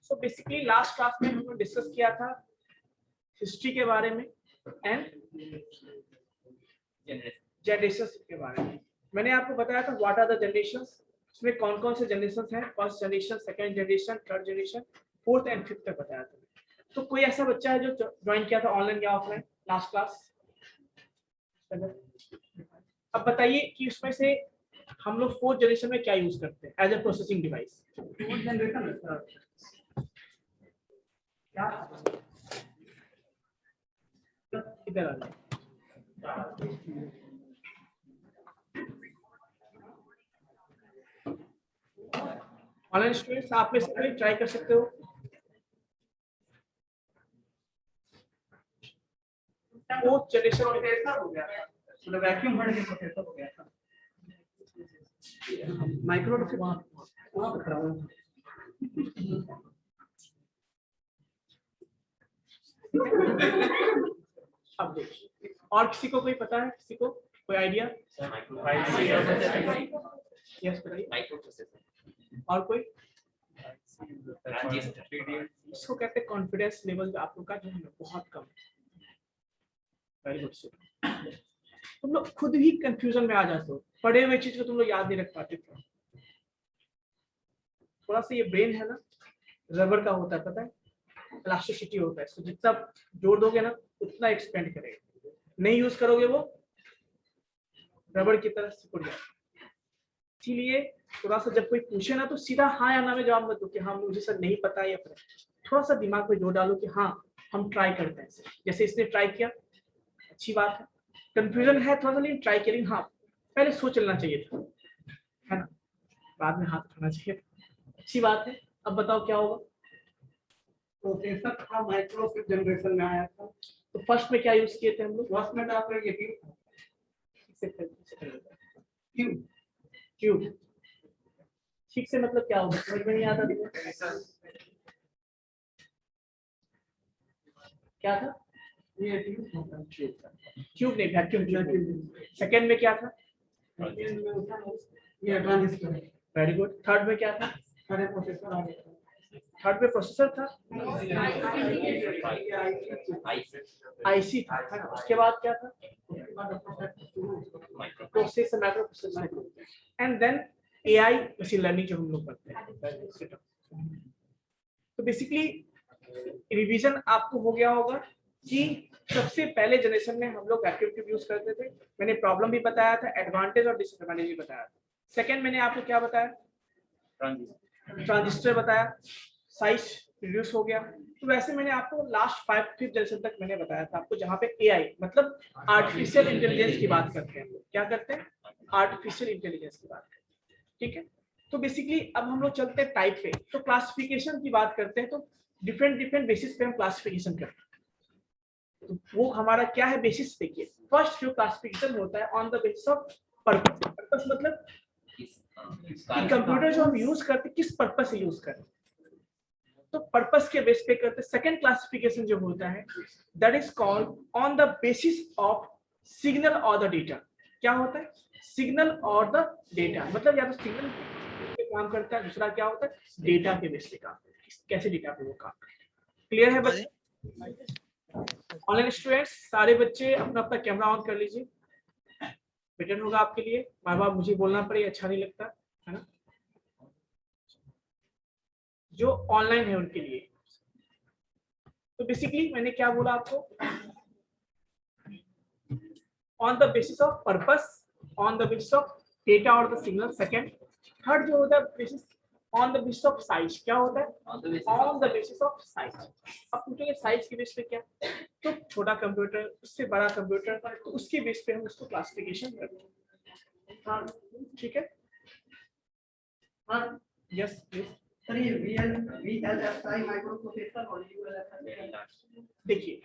So basically last class में हमने discuss किया था हिस्ट्री के बारे में एंड जनरेशंस के बारे में। मैंने आपको बताया था व्हाट आर द जनरेशंस, इसमें कौन कौन से जनरेशंस हैं, first generation, second generation, third generation, fourth and fifth तक बताया था। तो कोई ऐसा बच्चा है जो ज्वाइन किया था ऑनलाइन या ऑफलाइन लास्ट क्लास? अब बताइए कि उसमें से हम लोग फोर्थ जनरेशन में क्या यूज करते हैं as a processing device? Fourth generation क्या इधर आ जाए। ऑनलाइन स्टूडेंट्स आप में से ट्राई कर सकते हो। फोर्थ जनरेशन में कैसा हो गया था, मतलब वैक्यूम भरने के प्रोसेसर हो गया था। माइक्रो अब देखिए, और किसी को कोई पता है, किसी को कोई आइडिया? यस बताइए। और कोई? इसको कहते हैं कॉन्फिडेंस लेवल आप लोग का जो है बहुत कम। Very good. तुम लोग खुद ही कंफ्यूजन में आ जाते हो, पढ़े हुए चीज को तुम लोग याद नहीं रख पाते। थोड़ा सा ये ब्रेन है ना रबर का होता है, पता है, इलास्टिसिटी होता है, इसको जितना जोड़ दोगे ना उतना एक्सपेंड करेगा, नहीं यूज करोगे वो रबर की तरह सिकुड़ जाएगा। इसीलिए थोड़ा सा जब कोई पूछे ना तो सीधा हाँ या ना में जवाब मत दो कि हाँ मुझे सर नहीं पता है, या फिर थोड़ा सा दिमाग में जोड़ डालो कि हाँ हम ट्राई करते हैं। जैसे इसने ट्राई किया, अच्छी बात है, कंफ्यूजन है थोड़ा सा लेकिन ट्राई किया, लेकिन हाँ पहले सोच लेना चाहिए था, है ना, बाद में हाथ उठाना चाहिए, अच्छी बात है। अब बताओ क्या होगा? प्रोसेसर था माइक्रो फिफ्थ जनरेशन में आया था, तो फर्स्ट में क्या यूज किए थे हम लोग? फर्स्ट में आप क्यूब क्यूब ठीक से मतलब क्या होगा समझ में नहीं आता क्या था? ये क्यूब नहीं, वैक्यूम। सेकंड में क्या था? ये ट्रांजिस्टर। Very good. थर्ड में क्या था? थर्ड प्रोसेसर आ गया। थर्ड पे प्रोसेसर था, आईसी था, है ना। उसके बाद क्या था? Processor, micro processor, and then AI machine learning जो हम लोग करते हैं। तो बेसिकली रिवीजन आपको हो गया होगा कि सबसे पहले जनरेशन में हम लोग वैक्यूम ट्यूब यूज करते थे। मैंने प्रॉब्लम भी बताया था, एडवांटेज और डिसएडवांटेज भी बताया था। सेकंड मैंने आपको क्या बताया? ट्रांजिस्टर बताया, साइज रिड्यूस हो गया। तो वैसे मैंने आपको लास्ट 5th जनरेशन तक मैंने बताया था आपको, जहाँ पे एआई मतलब आर्टिफिशियल इंटेलिजेंस की बात करते हैं। क्या करते हैं? आर्टिफिशियल इंटेलिजेंस की बात करते हैं, ठीक है। तो बेसिकली अब हम लोग चलते हैं टाइप पे। तो क्लासिफिकेशन की बात करते हैं, तो डिफरेंट बेसिस पे हम क्लासिफिकेशन करते हैं। तो वो हमारा क्या है बेसिस? देखिए, फर्स्ट जो क्लासिफिकेशन होता है on the basis of purpose. Purpose मतलब कि कंप्यूटर जो हम यूज करते हैं किस पर्पस से यूज करते हैं, तो पर्पस के बेस पे करते हैं। सेकंड क्लासिफिकेशन जो होता है that is called on the basis of signal और द डेटा। क्या होता है? सिग्नल और द डेटा, मतलब या तो सिग्नल पे काम करता है, दूसरा क्या होता है? डेटा के बेस पे काम करता है, कैसे डेटा पे वो काम करता है। क्लियर है बच्चे? ऑनलाइन स्टूडेंट्स सारे बच्चे अपना अपना कैमरा ऑन कर लीजिए, बेटर होगा आपके लिए। बार बार मुझे बोलना पड़े अच्छा नहीं लगता, है ना, जो ऑनलाइन है उनके लिए। तो बेसिकली मैंने क्या बोला आपको? On the basis of purpose, on the basis of data और द सिग्नल। सेकंड, थर्ड जो होता है basis on the basis of size. क्या होता है? On the basis of size. अब पूछेंगे साइज के बेस पे क्या, तो छोटा कंप्यूटर, उससे बड़ा कंप्यूटर, तो उसके बेस पे हम उसको क्लासिफिकेशन करते हैं। हाँ ठीक है, हाँ यस प्लीज। देखिए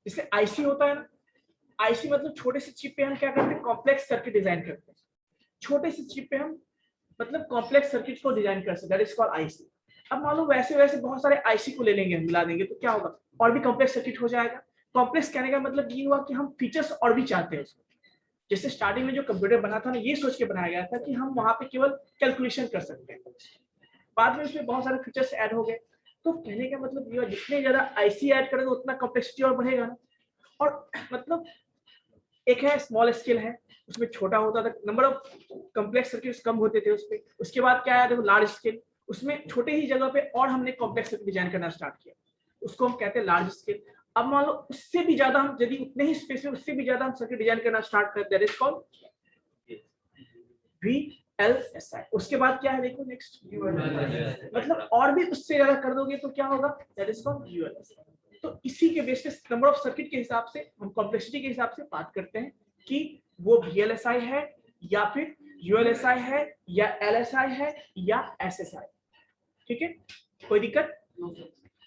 जैसे आईसी होता है ना, आईसी मतलब छोटे से चिप पे हम क्या करते हैं? कॉम्प्लेक्स सर्किट डिजाइन करते हैं। छोटे से चिप पे हम मतलब कॉम्प्लेक्स सर्किट को डिजाइन कर सकते हैं, दैट इज कॉल्ड आईसी। अब मान लो वैसे वैसे बहुत सारे आईसी को ले लेंगे, हम मिला देंगे, तो क्या होगा? और भी कॉम्प्लेक्स सर्किट हो जाएगा। कॉम्प्लेक्स कहने का मतलब ये हुआ कि हम फीचर्स और भी चाहते हैं उसमें। जैसे स्टार्टिंग में जो कंप्यूटर बना था ना, ये सोच के बनाया गया था कि हम वहां पे केवल कैलकुलेशन कर सकते हैं, बाद में उसमें बहुत सारे फीचर्स ऐड हो गए। तो कहने का मतलब ये जितने ज्यादा आईसी ऐड करेंगे उतना कॉम्प्लेक्सिटी और बढ़ेगा ना। और मतलब एक है स्मॉल स्केल है, उसमें छोटा होता था, नंबर ऑफ कॉम्प्लेक्स सर्किट्स कम होते थे उसपे। उसके बाद क्या आया देखो लार्ज स्केल, उसमें छोटे ही जगह पे और हमने कॉम्प्लेक्स सर्किट डिजाइन करना स्टार्ट किया, उसको हम कहते हैं लार्ज स्केल। अब मान लो उससे भी ज्यादा हम यदि उतने ही स्पेस में उससे भी ज्यादा हम सर्किट डिजाइन करना स्टार्ट करते हैं, दैट इज कॉल्ड VLSI। उसके बाद क्या है देखो नेक्स्ट, मतलब और भी उससे ज्यादा कर दोगे तो क्या होगा, दैट इज कॉल्ड ULSI। तो इसी के बेस पे नंबर ऑफ सर्किट के हिसाब से हम कॉम्प्लेक्सिटी के हिसाब से बात करते हैं कि वो VLSI है या फिर ULSI है या LSI है या SSI। ठीक है, कोई दिक्कत?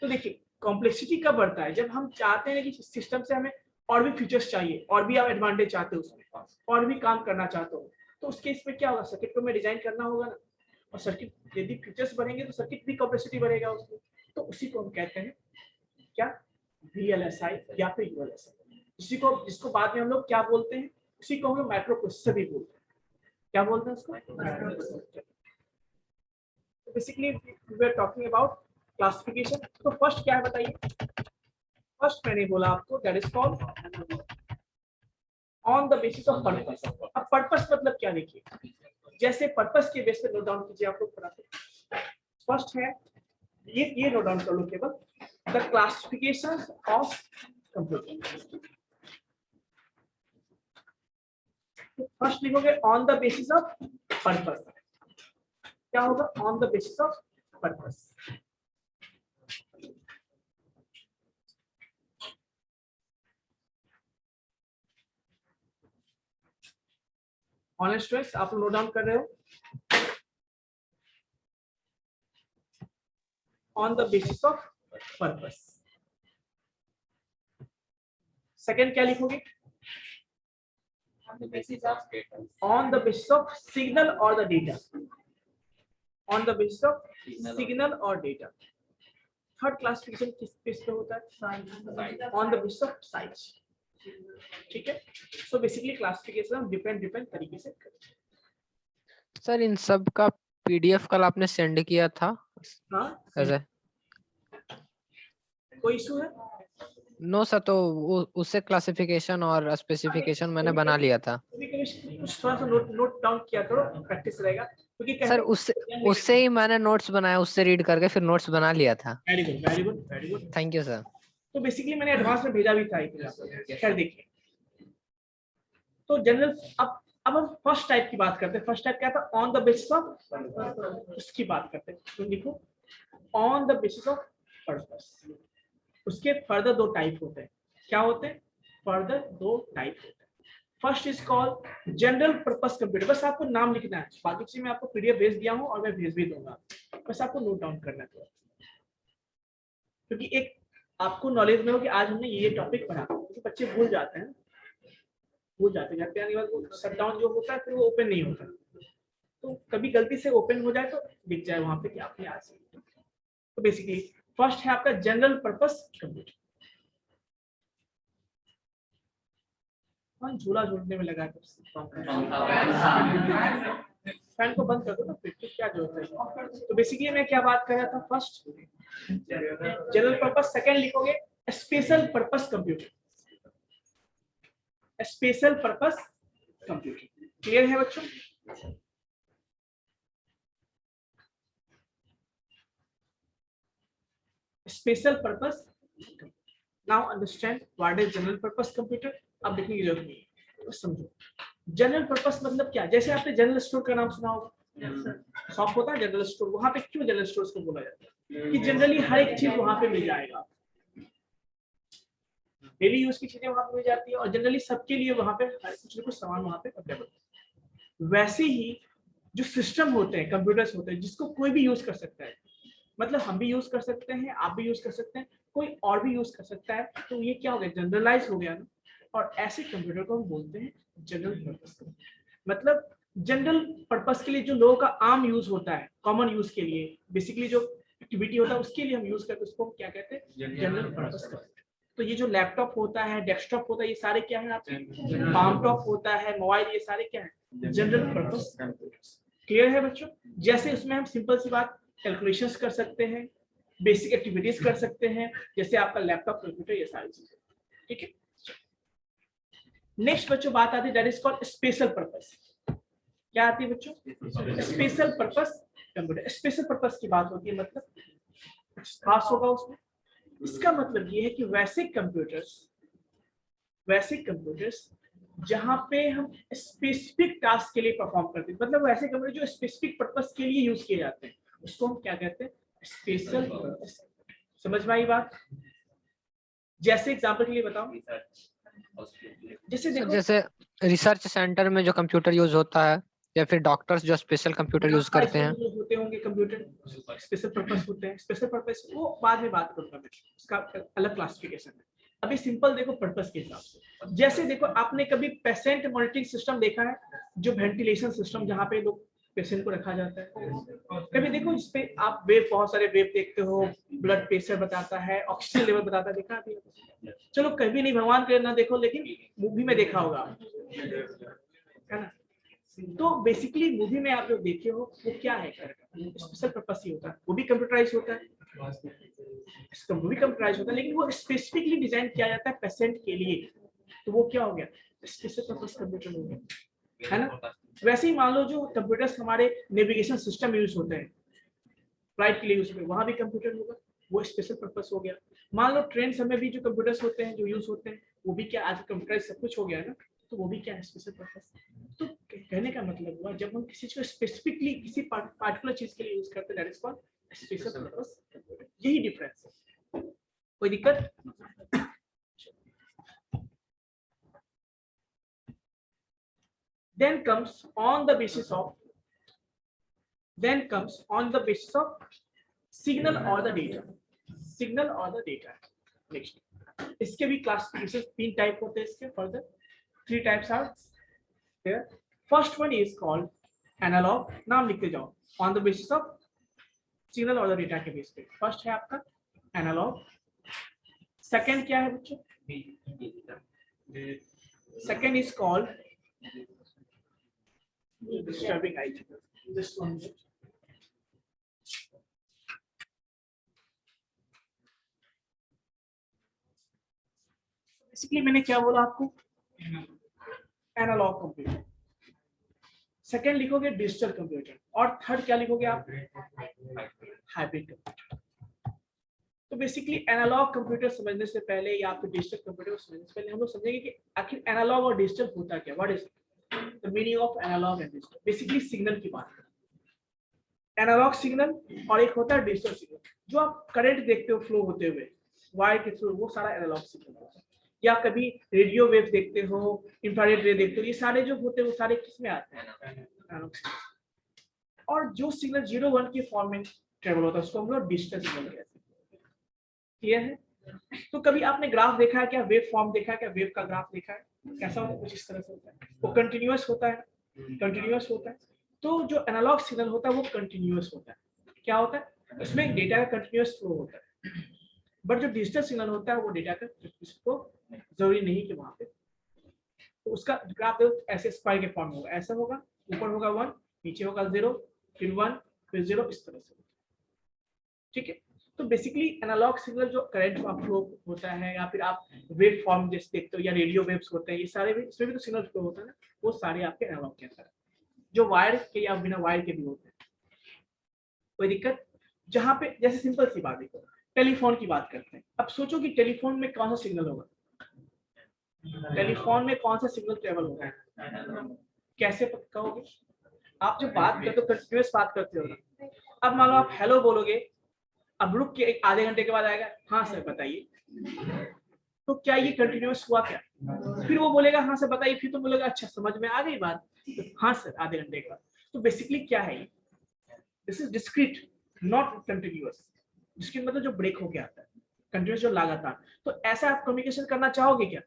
तो देखिए कॉम्प्लेक्सिटी कब बढ़ता है, जब हम चाहते हैं कि सिस्टम से हमें और भी फीचर्स चाहिए, और भी आप एडवांटेज चाहते हो उसमें, और भी काम करना चाहते हो, तो उसके इसमें क्या होगा, सर्किट को में डिजाइन करना होगा ना। और सर्किट यदि फीचर्स बढ़ेंगे तो सर्किट भी कॉम्प्लेक्सिटी बढ़ेगा उसमें। तो उसी को हम कहते हैं क्या, VLSI या फिर ULSI। इसी को, जिसको बाद में हम लोग क्या बोलते हैं, उसी को हम लोग माइक्रो प्रोसेसर भी बोलते हैं। क्या बोलते हैं उसको? Basically we are talking about classification. तो फर्स्ट क्या है बताइए? फर्स्ट मैंने बोला आपको that is called on the basis of purpose. अब पर्पस मतलब क्या, देखिए जैसे पर्पस के बेस पे नोट डाउन कीजिए आप लोग पढ़ाते। फर्स्ट है ये नोट डाउन कर लो केवल, the classification of computer. First लिखोगे on the basis of purpose. क्या होगा, on the basis of purpose. Honest students आप लोग नोट डाउन कर रहे हो, on the basis of purpose. Second क्या लिखोगे, on the basis of signal or the data, on the basis of signal or data। Third classification किस base पे होता है, on the basis of size. ठीक है, सो बेसिकली क्लासिफिकेशन हम different तरीके से करते हैं। सर इन सब का PDF कल आपने सेंड किया था? हाँ ऐसे कोई इशू है? नो सर, तो उससे क्लासिफिकेशन और स्पेसिफिकेशन मैंने बना लिया था। कुछ थोड़ा सा नोट डाउन किया करो, प्रैक्टिस रहेगा, क्योंकि सर उससे ही मैंने नोट्स बनाया, उससे रीड करके फिर नोट्स बना लिया था। Very good very good very good, thank you sir. तो बेसिकली मैंने एडवांस में भेजा भी था। खैर देखिए, तो जनरल अब हम फर्स्ट टाइप की बात करते हैं। फर्स्ट टाइप क्या था, ऑन द बेसिस ऑफ, उसकी बात करते हैं। तो लिखो on the basis of purpose. उसके फर्दर दो टाइप होते हैं। क्या होते हैं? फर्दर दो टाइप होते हैं। First is called general purpose computer. बस आपको नाम लिखना है, बाकी चीज मैं आपको PDF भेज दिया हूं और मैं भेज भी दूंगा, बस आपको नोट डाउन करना है। क्योंकि एक आपको नॉलेज में हो कि आज हमने ये टॉपिक पढ़ा, क्योंकि बच्चे भूल जाते हैं, घर पे आने के बाद वो शट डाउन जो होता है फिर वो ओपन नहीं होता। तो कभी गलती से ओपन हो जाए तो दिख जाए वहां पे कि आपने आज। तो बेसिकली फर्स्ट है आपका जनरल पर्पस कंप्यूटर। कौन झूला झूलने में लगा है? फैन को बंद कर दो ना, फिर क्या जरूरत है। तो बेसिकली मैं क्या बात कर रहा था, फर्स्ट जनरल पर्पस, सेकंड लिखोगे special purpose computer. Special purpose computer, clear है बच्चों? Special purpose. Now understand what is general purpose computer. अब देखने की जरूरत नहीं है, बस समझो। जनरल पर्पस मतलब क्या, जैसे आपने जनरल स्टोर का नाम सुना होगा, शॉप होता है जनरल स्टोर, वहां पे क्यों जनरल स्टोर को बोला जाता है? कि जनरली हर एक चीज वहां पे मिल जाएगा, डेली यूज की चीजें वहां पे मिल जाती है, और जनरली सबके लिए वहां पे कुछ न कुछ सामान वहां पे अवेलेबल है। वैसे ही जो सिस्टम होते हैं, कंप्यूटर्स होते हैं, जिसको कोई भी यूज कर सकता है, मतलब हम भी यूज कर सकते हैं, आप भी यूज कर सकते हैं, कोई और भी यूज कर सकता है, तो ये क्या हो गया, जनरलाइज हो गया ना। और ऐसे कंप्यूटर को हम बोलते हैं जनरल पर्पस कंप्यूटर। मतलब जनरल पर्पस के लिए जो लोगों का आम यूज होता है, कॉमन यूज के लिए, बेसिकली जो एक्टिविटी होता है उसके लिए हम यूज करते हैं, उसको क्या कहते हैं, जनरल पर्पस कंप्यूटर। तो ये जो लैपटॉप होता है, डेस्कटॉप होता है, ये सारे क्या है आपके, पाम टॉप होता है, मोबाइल, ये सारे क्या है, जनरल पर्पस कंप्यूटर्स। क्लियर है बच्चों? जैसे उसमें हम सिंपल सी बात, कैलकुलेशंस कर सकते हैं, बेसिक एक्टिविटीज कर सकते हैं, जैसे आपका लैपटॉप, कंप्यूटर, ये सारी चीजें। ठीक है, नेक्स्ट बच्चों बात आती है that is called special purpose. क्या आती है बच्चों? Special purpose computer. Special purpose की बात होती है, मतलब कुछ खास होगा उसमें। इसका मतलब ये है कि वैसे कंप्यूटर्स जहां पे हम स्पेसिफिक टास्क के लिए परफॉर्म करते हैं, मतलब वैसे कंप्यूटर जो स्पेसिफिक पर्पस के लिए यूज किए जाते हैं, उसको हम क्या कहते हैं? Special purpose. समझ में आई बात? जैसे एग्जांपल के लिए बताओ, जैसे सर देखो जैसे रिसर्च सेंटर में जो कंप्यूटर यूज होता है, या फिर डॉक्टर्स जो स्पेशल कंप्यूटर यूज करते हैं। जो होते होंगे कंप्यूटर स्पेशल पर्पस होते हैं। स्पेशल पर्पस वो बाद में बात करूंगा मैं, उसका अलग क्लासिफिकेशन है। अभी सिंपल देखो पर्पस के हिसाब से, जैसे देखो आपने कभी पेशेंट मॉनिटरिंग सिस्टम देखा है, जो वेंटिलेशन सिस्टम जहाँ पे लोग पेशेंट को रखा जाता है। कभी देखो इस पे आप वेव, बहुत सारे वेव देखते हो, ब्लड प्रेशर बताता है, ऑक्सीजन लेवल बताता है, देखा अभी? चलो कभी नहीं, भगवान करे ना देखो, लेकिन मूवी में देखा होगा, है ना? तो बेसिकली मूवी में आप जो देखे हो वो क्या है, स्पेशल पर्पस ही होता है, वो भी कंप्यूटराइज होता है, इसका वो भी कंप्यूटराइज होता है, लेकिन वो स्पेसिफिकली डिजाइन किया जाता है पेशेंट के लिए, तो वो क्या हो गया? स्पेशल पर्पस कंप्यूटर हो गया, है ना? वैसे ही मान लो जो कंप्यूटर्स हमारे नेविगेशन सिस्टम यूज होते हैं, फ्लाइट के लिए यूज होते हैं, वहां भी कंप्यूटर होगा, वो स्पेशल पर्पस हो गया। मान लो ट्रेन में भी जो कंप्यूटर्स होते हैं जो यूज होते हैं, वो भी क्या आज कंप्यूटराइज सब कुछ हो गया है ना, तो वो भी क्या है? Special purpose. तो कहने का मतलब हुआ जब हम किसी चीज को स्पेसिफिकली किसी पार्टिकुलर चीज के लिए यूज करते हैं, that is called special purpose computer. यही डिफरेंस है, कोई दिक्कत? then comes on the basis of signal or the data next इसके भी क्लासिफिकेशन 3 टाइप होते हैं, इसके further 3 types are there. First one is called analog, नाम लिखते जाओ, on the basis of signal और द डेटा के बेस पे। फर्स्ट है आपका एनालॉग। सेकंड क्या है बच्चों? Second is called disturbing eye this one। Basically मैंने क्या बोला आपको? Analog computer. सेकंड लिखोगे डिजिटल कंप्यूटर, और थर्ड क्या लिखोगे आप? Hybrid computer. तो बेसिकली एनालॉग कंप्यूटर समझने से पहले या फिर डिजिटल कंप्यूटर समझने से पहले हम लोग समझेंगे कि आखिर एनालॉग और डिजिटल होता क्या, what is the meaning of analog and digital. Basically signal की बात करें, एनालॉग सिग्नल और एक होता है डिजिटल सिग्नल। जो आप करंट देखते हो फ्लो होते हुए वायर के थ्रू, वो सारा एनालॉग सिग्नल होता है। या कभी रेडियो वेव देखते हो, इंफ्रारेड रे देखते हो, ये सारे जो होते हैं वो सारे किसमें आते हैं? Analog signal. और जो सिग्नल 0-1 के फॉर्म में ट्रेवल होता है उसको हम लोग डिजिटल सिग्नल कहते हैं। क्लियर है? तो कभी आपने ग्राफ देखा है क्या? वेव फॉर्म देखा है क्या? वेव का ग्राफ देखा है कैसा होता है? कुछ इस तरह से होता है, वो कंटिन्यूअस होता है, कंटिन्यूअस होता है। तो जो एनालॉग सिग्नल होता है वो कंटिन्यूअस होता है। क्या होता है? उसमें डेटा का कंटिन्यूअस फ्लो होता है। बट जो डिजिटल सिग्नल होता है वो डेटा का इसको जरूरी नहीं कि वहां पे, तो उसका ग्राफ ऐसे स्पाइर के फॉर्म में होगा, ऐसा होगा, ऊपर होगा 1, नीचे होगा 0, फिर 1, फिर 0, इस तरह से। ठीक है, तो बेसिकली एनालॉग सिग्नल जो करंट फ्लो होता है, या फिर आप वेव फॉर्म जैसे देखते हो, या रेडियो वेव्स होते हैं, ये सारे भी, इसमें भी तो सिग्नल फ्लो होता है ना, वो सारे आपके एनालॉग के अंदर है, जो वायर के या बिना वायर के भी होते हैं। कोई दिक्कत? जहां पे जैसे सिंपल सी बात देखो, टेलीफोन की बात करते हैं। अब सोचो कि टेलीफोन में कौन सा सिग्नल होगा? टेलीफोन में कौन सा सिग्नल ट्रेवल होगा? कैसे कहोगे? आप जब बात करते हो कंटिन्यूअस बात करते हो ना, अब मान लो आप हेलो बोलोगे, अब रुक के आधे घंटे के बाद आएगा हाँ सर बताइए, तो क्या ये कंटिन्यूअस हुआ क्या? फिर वो बोलेगा हाँ सर बताइए, फिर तो बोलेगा अच्छा समझ में आ गई बात, तो हाँ सर आधे घंटे के बाद। तो बेसिकली क्या है ये? This is discrete, not continuous. Discrete मतलब जो ब्रेक हो गया आता है, कंटिन्यूअस जो लगातार। तो ऐसा आप कम्युनिकेशन करना चाहोगे क्या?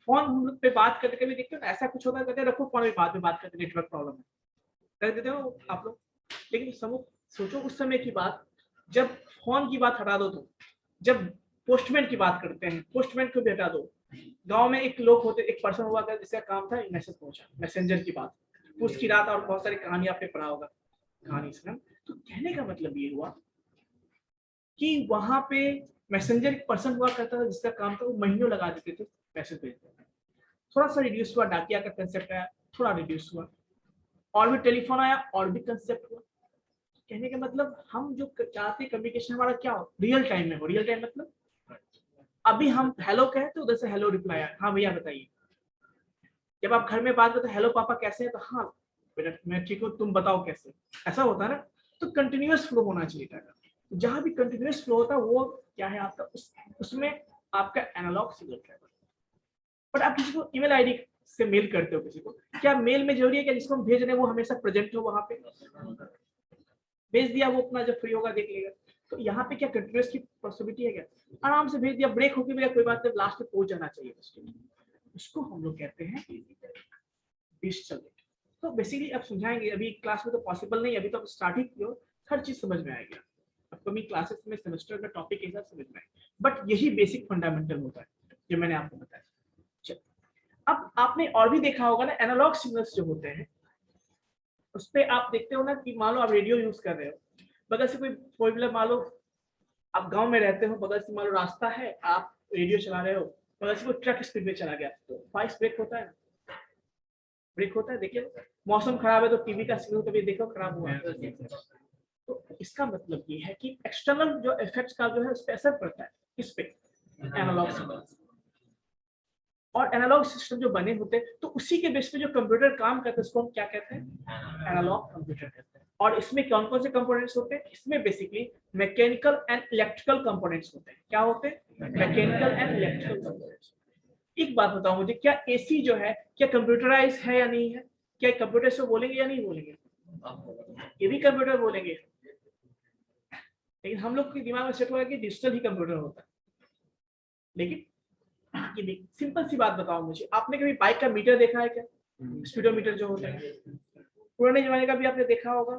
फोन पे बात करते कभी देखते हो ना, ऐसा कुछ होता है, कहते हैं रखो फोन पे बाद में बात करते, नेटवर्क प्रॉब्लम है, कर देते हो आप लोग। लेकिन सोचो उस समय की बात, जब फोन की बात हटा दो, तो जब पोस्टमैन की बात करते हैं, पोस्टमैन को भी हटा दो। गांव में एक लोग होते, एक पर्सन हुआ था जिसका काम था मैसेज पहुंचा, मैसेंजर की बात, उसकी रात, और बहुत सारी कहानी आपने पढ़ा होगा कहानी से ना। तो कहने का मतलब ये हुआ कि वहां पे मैसेंजर पर्सन हुआ करता था जिसका काम था वो महीनों लगा देते थे मैसेज भेजने में। थोड़ा सा रिड्यूस हुआ, डाकिया का कंसेप्ट आया, थोड़ा रिड्यूस हुआ, और भी टेलीफोन आया और भी कंसेप्ट हुआ। कहने का मतलब हम जो चाहते कम्युनिकेशन हमारा क्या हो, रियल टाइम में हो। रियल टाइम मतलब अभी हम हेलो कहे तो उधर से हेलो रिप्लाई आया, हाँ भैया बताइए। जब आप घर में बात करते हेलो पापा कैसे हैं, तो हाँ बेटा मैं ठीक हूँ, तुम बताओ कैसे, ऐसा होता है ना। तो कंटिन्यूअस फ्लो होना चाहिए था। जहां भी कंटिन्यूअस फ्लो होता है वो क्या है आपका, उसमें आपका एनालॉग सिग्नल है। बट आप किसी को ईमेल आईडी से मेल करते हो किसी को, क्या मेल में जरूरी है कि जिसको हम भेज रहे हैं वो हमेशा प्रेजेंट हो वहां पे? भेज दिया, वो अपना जब फ्री होगा देख लेगा। तो यहाँ पे क्या कंटिन्यूअस की पॉसिबिलिटी है क्या? आराम से भेज दिया, ब्रेक होगी मेरा कोई बात नहीं, लास्ट में पहुंच जाना चाहिए उसको हम लोग कहते हैं डिजिटल डेटा। तो बेसिकली अब समझाएंगे, अभी क्लास में तो पॉसिबल नहीं, अभी तो आप स्टार्ट ही किया, हर चीज समझ में आएगी। अपकमिंग क्लासेस में सेमेस्टर का टॉपिक के हिसाब समझ में आएगी, बट यही बेसिक फंडामेंटल होता है जो मैंने आपको बताया। अब आपने और भी देखा होगा ना, एनालॉग सिग्नल्स जो होते हैं उस पर आप देखते हो ना कि मान लो आप रेडियो यूज कर रहे हो, बगल से कोई फोर व्हीलर, मान लो आप गांव में रहते हो, बगल से मान लो रास्ता है, आप रेडियो चला रहे हो, बगल से कोई ट्रक स्पीड में चला गया, तो फास्ट ब्रेक होता है, ब्रेक होता है। देखिए मौसम खराब है तो टीवी का सिग्नल कभी देखो खराब हुआ है। तो इसका मतलब ये है कि एक्सटर्नल जो इफेक्ट्स का जो है उस पर असर पड़ता है, किस पे, एनालॉग सिग्नल। और एनालॉग सिस्टम जो बने होते हैं तो उसी के बेस पे जो कंप्यूटर काम करते हैं उसको हम क्या कहते हैं, एनालॉग कंप्यूटर कहते हैं। और इसमें कौन कौन से कंपोनेंट्स होते हैं, इसमें basically mechanical and electrical components होते हैं। क्या होते हैं? Mechanical and electrical components. एक बात बताओ मुझे, क्या एसी जो है क्या कंप्यूटराइज है या नहीं है? क्या कंप्यूटर से बोलेंगे या नहीं बोलेंगे? ये भी कंप्यूटर बोलेंगे, लेकिन हम लोग के दिमाग में सेट हुआ है कि डिजिटल ही कंप्यूटर होता है। लेकिन ये सिंपल सी बात बताओ मुझे, आपने कभी बाइक का मीटर देखा है क्या? स्पीडोमीटर जो होता है पुराने जमाने का भी आपने देखा होगा,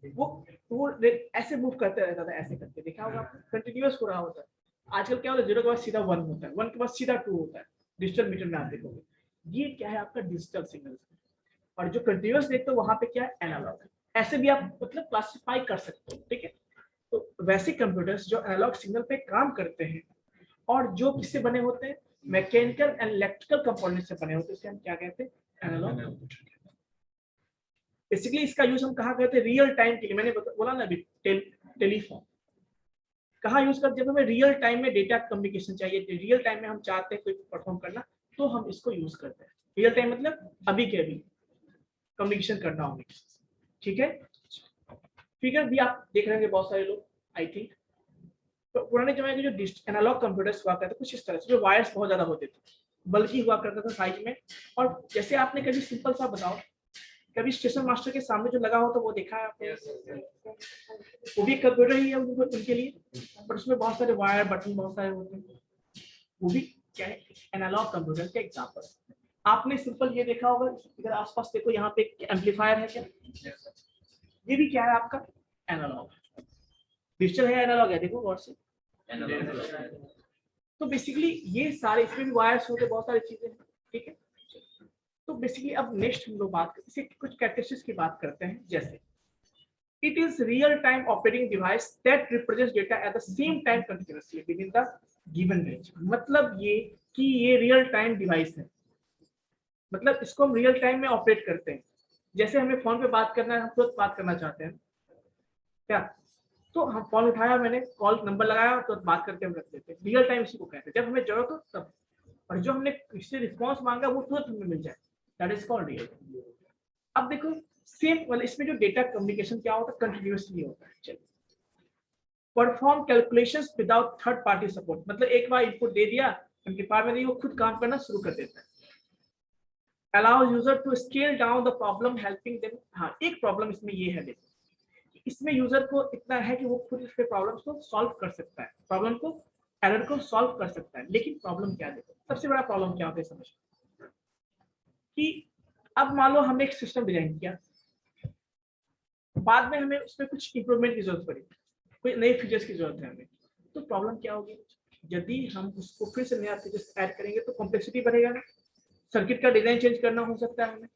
वो ऐसे मूव करते रहता था, ऐसे करके देखा होगा आपने, कंटिन्यूअस हो रहा होता है। आजकल क्या होता है, 0 के बाद सीधा 1 होता है, 1 के बाद सीधा 2 होता है। डिजिटल मीटर में आप देखोगे ये क्या है, आपका डिजिटल सिग्नल। और जो कंटिन्यूअस देखते हो वहां पे क्या है, एनालॉग। ऐसे भी आप मतलब क्लासिफाई कर सकते हो, ठीक है। तो वैसे कंप्यूटर्स जो एनालॉग सिग्नल पे काम करते हैं और जो किससे बने होते हैं, मैकेनिकल एंड इलेक्ट्रिकल कंपोनेंट से बने होते हैं, हम क्या कहते हैं, एनालॉग कंप्यूटर। बेसिकली इसका यूज हम कहाँ करते हैं, रियल टाइम के लिए। मैंने बोला ना अभी टेलीफोन कहाँ यूज करते हैं, जब हमें रियल टाइम में डेटा कम्युनिकेशन चाहिए, रियल टाइम में हम चाहते हैं कोई परफॉर्म करना, तो हम इसको यूज करते हैं। रियल टाइम मतलब अभी के अभी कम्युनिकेशन करना होगा, ठीक है। फिगर भी आप देख रहे होंगे बहुत सारे लोग, आई थिंक। तो पुराने जमाने के जो एनालॉग कंप्यूटर्स हुआ करते कुछ इस तरह से, जो वायर्स बहुत ज्यादा होते थे, बल्कि हुआ करता था साइज में। और जैसे आपने कभी सिंपल सा बताओ, कभी स्टेशन मास्टर के सामने जो लगा हो तो वो देखा है आपने, वो भी कंप्यूटर ही है उनके लिए, पर उसमें बहुत सारे वायर बटन बहुत सारे होते हैं, वो भी क्या है, एनालॉग कंप्यूटर के एग्जांपल। आपने सिंपल ये देखा होगा, इधर आसपास देखो, यहाँ पे एम्पलीफायर है क्या, ये भी क्या है आपका, एनालॉग। डिजिटल है एनालॉग है, देखो गौर से। तो बेसिकली ये सारे, इसमें भी वायर्स होते, बहुत सारी चीजें हैं, ठीक है। तो बेसिकली अब नेक्स्ट हम लोग बात इसे कुछ कैरेक्टरिस्टिक्स की बात करते हैं, जैसे it is real time operating device that represents data at the same time continuously with in the given range. मतलब ये कि ये रियल टाइम डिवाइस है, मतलब इसको हम रियल टाइम में ऑपरेट करते हैं। जैसे हमें फोन पे बात करना है, हम तुरंत बात करना चाहते हैं क्या, तो हम फोन उठाया, मैंने कॉल नंबर लगाया तो बात करके हम रख देते हैं। रियल टाइम इसी को कहते हैं, जब हमें जरूरत हो तब। और जो हमने इससे रिस्पॉन्स मांगा वो तुरंत हमें मिल जाए, दैट इज कॉल्ड रियल। अब देखो सेम वाला, इसमें जो डेटा कम्युनिकेशन क्या होता है, कंटिन्यूअसली होता है। चलिए, perform calculations without third party support, मतलब एक बार इनपुट दे दिया एम्पलीफायर में, नहीं वो खुद काम करना शुरू कर देता है। Allow user to scale down the problem helping them. हाँ, एक प्रॉब्लम इसमें ये है, देखो इसमें यूजर को इतना है कि वो खुद इसके प्रॉब्लम्स को सॉल्व कर सकता है, प्रॉब्लम को, एरर को सॉल्व कर सकता है। लेकिन प्रॉब्लम क्या, देखो सबसे बड़ा प्रॉब्लम क्या होता है समझ, कि अब मान लो हमने एक सिस्टम डिजाइन किया, बाद में हमें उसमें कुछ इंप्रूवमेंट की जरूरत पड़ी, कोई नए फीचर्स की जरूरत है हमें, तो प्रॉब्लम क्या होगी, यदि हम उसको फिर से नया फीचर्स ऐड करेंगे तो कॉम्प्लेक्सिटी बढ़ेगा ना, सर्किट का डिजाइन चेंज करना हो सकता है हमें,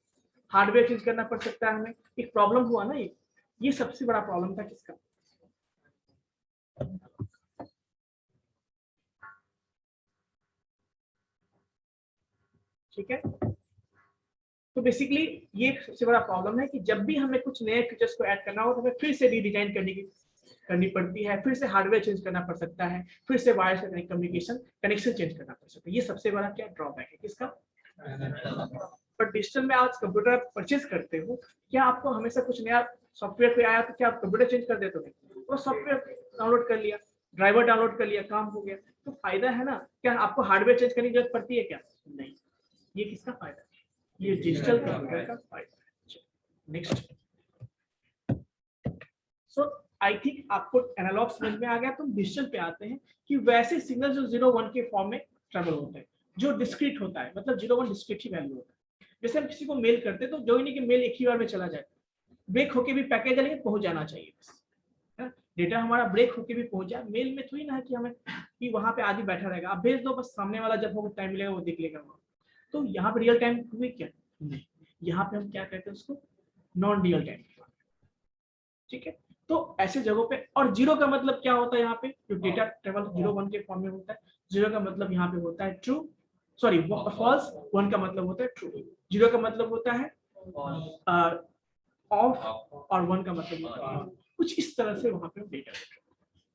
हार्डवेयर चेंज करना पड़ सकता है हमें, एक प्रॉब्लम हुआ ना ये। ये सबसे बड़ा प्रॉब्लम था किसका, ठीक है। तो बेसिकली ये सबसे बड़ा प्रॉब्लम है कि जब भी हमें कुछ नए फीचर्स को ऐड करना हो तो हमें फिर से रीडिजाइन करनी पड़ती है, फिर से हार्डवेयर चेंज करना पड़ सकता है, फिर से वायर से कम्युनिकेशन कनेक्शन चेंज करना पड़ सकता है। ये सबसे बड़ा क्या ड्रॉबैक है किसका। पर डिजिटल में आज कंप्यूटर परचेज करते हो, क्या आपको हमेशा कुछ नया सॉफ्टवेयर पे आया तो क्या आप कंप्यूटर चेंज कर देते हो, वो सॉफ्टवेयर डाउनलोड कर लिया, ड्राइवर डाउनलोड कर लिया, काम हो गया। तो फायदा है ना, क्या आपको हार्डवेयर चेंज करने की जरूरत पड़ती है क्या, नहीं। ये किसका फायदा है, ये डिजिटल कंप्यूटर का फायदा है। नेक्स्ट, सो आई थिंक आपको एनालॉग समझ में आ गया। तो डिजिटल पे आते हैं कि वैसे सिग्नल जो 0-1 के फॉर्म में ट्रेवल होते हैं, जो डिस्क्रीट होता है, मतलब 0-1 डिस्क्रीट ही वैल्यू होता है। जैसे हम किसी को मेल करते हैं तो जो ही नहीं कि मेल एक ही बार में चला जाए, ब्रेक होके भी पैकेज लेके पहुंच जाना चाहिए बस, डेटा हमारा ब्रेक होके भी पहुंच जाए। मेल में थोड़ी ना है कि हमें कि वहां पे आदमी बैठा रहेगा, आप भेज दो बस, सामने वाला जब वो टाइम मिलेगा वो देख लेगा। तो यहाँ पे रियल टाइम हुई क्या, नहीं। यहाँ पे हम क्या कहते हैं उसको, नॉन रियल टाइम, ठीक है। तो ऐसे जगहों पे, और जीरो का मतलब क्या होता है, यहाँ पे जो डेटा ट्रेवल 0-1 के फॉर्म में होता है, जीरो का मतलब यहाँ पे होता है ट्रू, सॉरी फॉल्स, 1 का मतलब होता है ट्रू, जीरो का मतलब होता है ऑफ, और 1 का मतलब होता है कुछ इस तरह से वहां पे डेटा।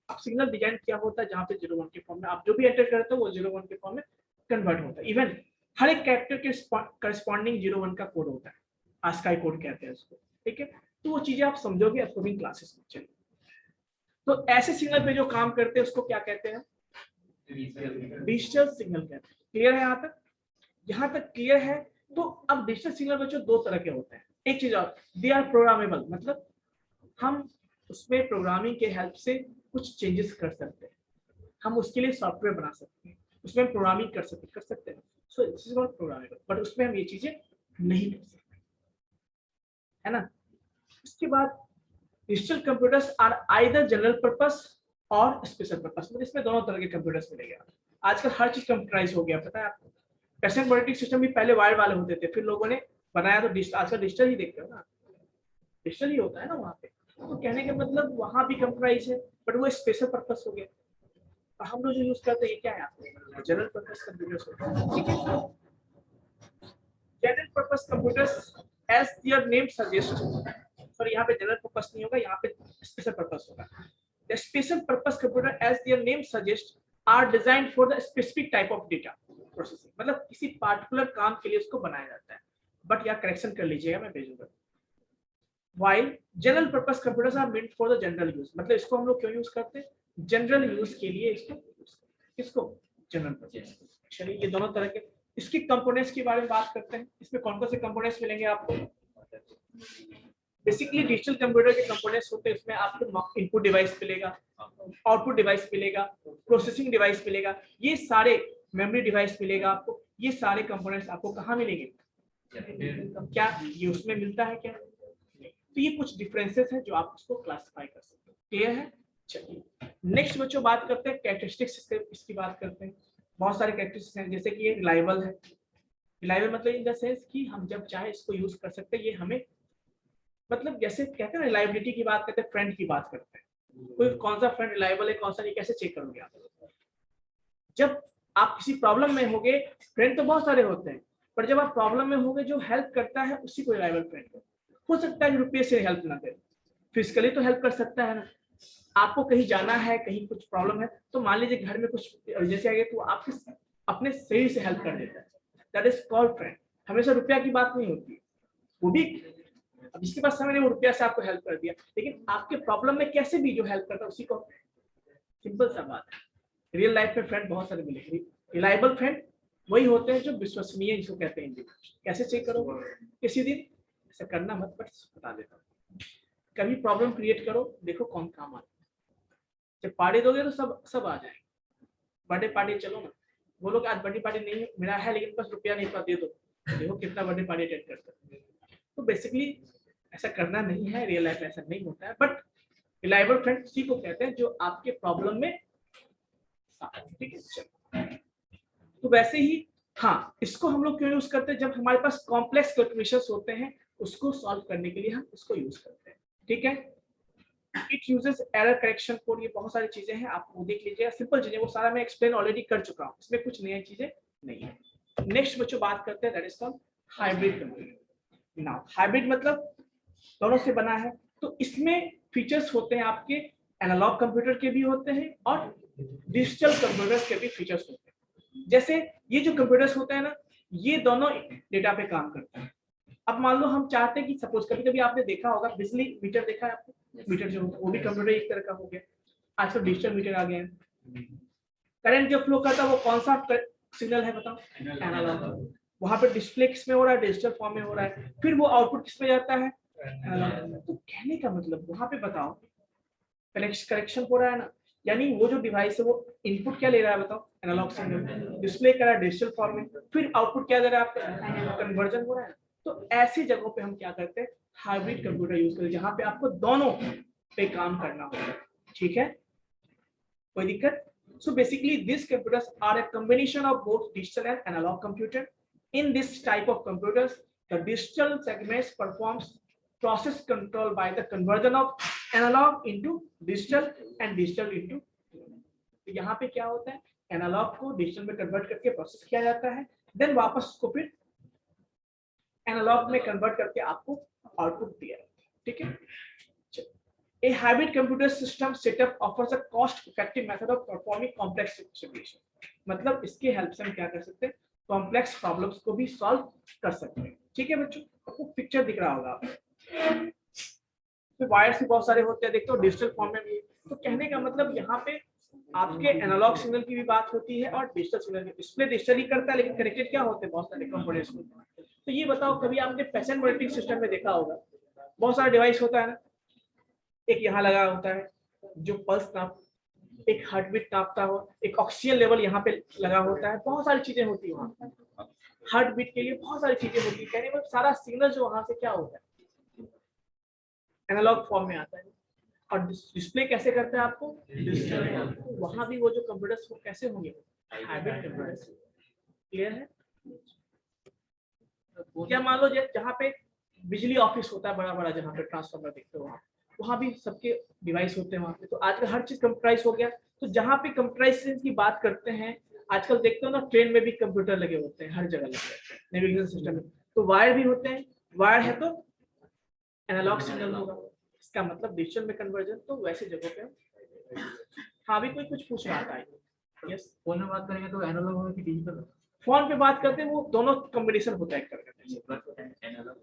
अब सिग्नल डिजाइन क्या होता है, जहाँ पे 0-1 के फॉर्म में आप जो भी एंटर करते हो वो 0-1 के फॉर्म में कन्वर्ट होता है। इवन हर एक कैरेक्टर के करस्पॉन्डिंग 0-1 का कोड होता है, आस्काई कोड कहते हैं उसको, ठीक है। तो वो चीजें आप समझोगे अपकमिंग क्लासेस में। चलिए, तो ऐसे सिग्नल पे जो काम करते हैं उसको क्या कहते हैं, डिजिटल सिग्नल कहते हैं। क्लियर है यहाँ तक क्लियर है। तो अब डिजिटल सिग्नल बच्चों दो तरह के होते हैं। एक चीज और, दे आर प्रोग्रामेबल, मतलब हम उसमें प्रोग्रामिंग के हेल्प से कुछ चेंजेस कर सकते हैं, हम उसके लिए सॉफ्टवेयर बना सकते हैं, उसमें प्रोग्रामिंग कर सकते हैं। So this is not programmable, but उसमें हम ये चीजें नहीं कर सकते, है ना। इसके बाद digital computers are either general purpose और स्पेशल पर्पस, मतलब इसमें दोनों तरह के कंप्यूटर्स मिलेंगे। आजकल हर चीज कंप्यूटराइज हो गया, पता है आपको। पेशेंट मॉनिटरिंग सिस्टम भी पहले वायर वाले होते थे, फिर लोगों ने बनाया तो आजकल डिजिटल ही देखते हो ना, डिजिटल ही होता है ना वहाँ पे। तो कहने का मतलब वहाँ भी कंप्यूटराइज है, बट वो स्पेशल पर्पस हो गया। और हम लोग जो यूज करते हैं क्या है, जनरल पर्पस कंप्यूटर्स होते हैं, ठीक है। General purpose computers as their name suggest, पर यहाँ पे जनरल पर्पस नहीं होगा, यहाँ पे स्पेशल पर्पस होगा। The special purpose computer as their name suggest are designed for the specific type of data processing, मतलब किसी पार्टिकुलर काम के लिए उसको बनाया जाता है। बट यहाँ करेक्शन कर लीजिएगा, मैं भेजूंगा। While general purpose computers are meant for the general use, मतलब इसको हम लोग क्यों यूज करते हैं, जनरल यूज के लिए इसको जनरल पर्पस। चलिए, ये दोनों तरह के इसके कंपोनेंट्स के बारे में बात करते हैं। इसमें कौन कौन से कंपोनेंट्स मिलेंगे आपको। बेसिकली डिजिटल कंप्यूटर के कंपोनेंट्स होते हैं, इसमें आपको इनपुट डिवाइस मिलेगा, आउटपुट डिवाइस मिलेगा, प्रोसेसिंग डिवाइस मिलेगा, ये सारे मेमोरी डिवाइस मिलेगा आपको। ये सारे कंपोनेंट्स आपको कहाँ मिलेंगे, क्या ये उसमें मिलता है क्या। तो ये कुछ डिफरेंसेस हैं जो आप उसको क्लासिफाई कर सकते हैं। क्लियर है। चलिए नेक्स्ट बच्चों बात करते हैं कैरेक्टरिस्टिक्स, इसकी बात करते हैं। बहुत सारे कैरेक्टरिस्टिक्स हैं, जैसे कि ये रिलायबल है। रिलायबल मतलब इन द सेंस कि हम जब चाहे इसको यूज कर सकते हैं। ये हमें मतलब जैसे कहते हैं ना, रिलायबिलिटी की बात करते हैं, फ्रेंड की बात करते हैं। कोई कौन सा फ्रेंड रिलायबल है कौन सा नहीं, कैसे चेक करोगे आप। जब आप किसी प्रॉब्लम में होगे, फ्रेंड तो बहुत सारे होते हैं, पर जब आप प्रॉब्लम में होगे जो हेल्प करता है उसी को रिलायबल फ्रेंड हो सकता है रुपये से हेल्प ना करे, फिजिकली तो हेल्प कर सकता है ना। आपको कहीं जाना है, कहीं कुछ प्रॉब्लम है, तो मान लीजिए घर में कुछ जैसे आ गया तो आपके अपने शरीर से हेल्प कर देता है, दैट इज कॉल्ड फ्रेंड। हमेशा रुपया की बात नहीं होती है, वो भी अब जिसके पास समय नहीं वो रुपया से आपको हेल्प कर दिया, लेकिन आपके प्रॉब्लम में कैसे भी जो हेल्प करता है उसी को, सिंपल सा बात है। रियल लाइफ में फ्रेंड बहुत सारे मिलेंगे। रिलायबल फ्रेंड वही होते हैं जो विश्वसनीय, जिसको कहते हैं। कैसे चेक करो, किसी दिन ऐसा करना मत, बट बता देता हूँ। कभी प्रॉब्लम क्रिएट करो, देखो कौन काम आता है। जब पार्टी दोगे तो सब आ जाएंगे। बर्थडे पार्टी चलो ना, बोलो कि आज बर्थडे पार्टी नहीं मिला है लेकिन बस रुपया नहीं पा, दे दो, देखो कितना बर्थडे पार्टी अटेंड करता है। तो बेसिकली ऐसा करना नहीं है, रियल लाइफ में ऐसा नहीं होता है। बट रिलायबल फ्रेंड उसी को कहते हैं जो आपके प्रॉब्लम में, ठीक है। तो वैसे ही हाँ, इसको हम लोग क्यों यूज करते हैं, जब हमारे पास कॉम्प्लेक्स कैलकुलेशंस होते हैं उसको सॉल्व करने के लिए हम उसको यूज करते हैं। ठीक है। It uses error correction code, ये बहुत सारी चीजें हैं, आप वो देख लीजिएगा, सिंपल चीजें, वो सारा मैं एक्सप्लेन ऑलरेडी कर चुका हूँ, इसमें कुछ नई चीजें नहीं है। नेक्स्ट बच्चों बात करते हैं, that is called hybrid computer. Now hybrid मतलब दोनों से बना है, तो इसमें फीचर्स होते हैं आपके एनालॉग कंप्यूटर के भी होते हैं और डिजिटल कंप्यूटर्स के भी फीचर्स होते हैं। जैसे ये जो कंप्यूटर्स होते हैं ना, ये दोनों डेटा पे काम करते हैं। अब मान लो हम चाहते हैं कि सपोज कभी कभी आपने देखा होगा बिजली मीटर, देखा है आपने? मीटर जो होता है वो भी कंप्यूटर एक तरह का हो गया, आजकल डिजिटल मीटर आ गए हैं। करंट जो फ्लो करता है वो कौन सा सिग्नल है बताओ? एनालॉग। वहां पे डिस्प्ले किस में हो रहा है? डिजिटल फॉर्म में हो रहा है, फिर वो आउटपुट किस में जाता है? एनालॉग। तो कहने का मतलब वहां पे बताओ करेक्शन हो रहा है ना, यानी वो जो डिवाइस है वो इनपुट क्या ले रहा है बताओ? एनालॉग सिग्नल, डिस्प्ले कर रहा है डिजिटल फॉर्म में, फिर आउटपुट क्या दे रहा है आपको? कन्वर्जन हो रहा है। तो ऐसी जगहों पे हम क्या करते हैं? हाइब्रिड कंप्यूटर यूज करते हैं, जहां पे आपको दोनों पे काम करना होगा। ठीक है, कोई दिक्कत? So basically these computers are a combination of both digital and analog computer. In this type of computers, the digital segments performs process control by the conversion of analog into digital and digital into, तो यहाँ पे क्या होता है? Analogue को digital में convert करके process किया जाता है, देन वापस उसको फिर एनालॉग में कन्वर्ट करके आपको आउटपुट दिया जाता है। ठीक है, a hybrid computer system setup offers a cost effective method of performing complex simulation। मतलब इसके हेल्प से हम क्या कर सकते हैं? कॉम्प्लेक्स प्रॉब्लम्स को भी सॉल्व कर सकते हैं। ठीक है बच्चों, आपको पिक्चर दिख रहा होगा, तो वायर्स भी बहुत सारे होते हैं, देखते हो डिजिटल फॉर्म में भी। तो कहने का मतलब यहाँ पे आपके एनालॉग सिग्नल की भी बात होती है और डिजिटल सिग्नल की। डिस्प्ले डिजिटल ही करता है, लेकिन कनेक्टेड क्या होते हैं? बहुत सारे कंपोनेंट्स होते हैं। तो ये बताओ, कभी आपने पेशेंट मॉनिटरिंग सिस्टम में देखा होगा, बहुत सारा डिवाइस होता है ना, एक यहाँ लगा होता है जो पल्स नाप, एक हार्ट बीट नापता हो, एक ऑक्सीजन लेवल यहाँ पे लगा होता है, बहुत सारी चीजें होती है वहाँ। हार्ट बीट के लिए बहुत सारी चीजें होती है, कहने मतलब सारा सिग्नल जो वहां से क्या होता है? एनालॉग फॉर्म में आता है। और डिस्प्ले कैसे करता है आपको? डिजिटल। वहां भी वो जो कंप्यूटर्स वो कैसे होंगे? Hybrid computers. क्लियर है? क्या मान लो जहाँ पे बिजली ऑफिस होता है बड़ा बड़ा, जहाँ पे ट्रांसफार्मर देखते हो वहाँ भी सबके डिवाइस होते हैं वहाँ पे। तो आजकल हर चीज कंप्यूटराइज हो गया, तो जहाँ पे कंप्यूटराइजेशन की बात करते हैं, आजकल देखते हो ना ट्रेन में भी कंप्यूटर लगे होते हैं, हर जगह लगे होते हैं नेविगेशन सिस्टम में। तो वायर भी होते हैं, वायर है तो एनालॉग सिग्नल होगा, इसका मतलब डिजिटल में कन्वर्जन। तो वैसे जगहों पे हाँ भी कोई कुछ पूछ रहा था। यस, फोन में बात करेंगे तो एनालॉग होगा कि डिजिटल? फोन पे बात करते हैं वो दोनों कॉम्बिनेशन होता है एक तरह का।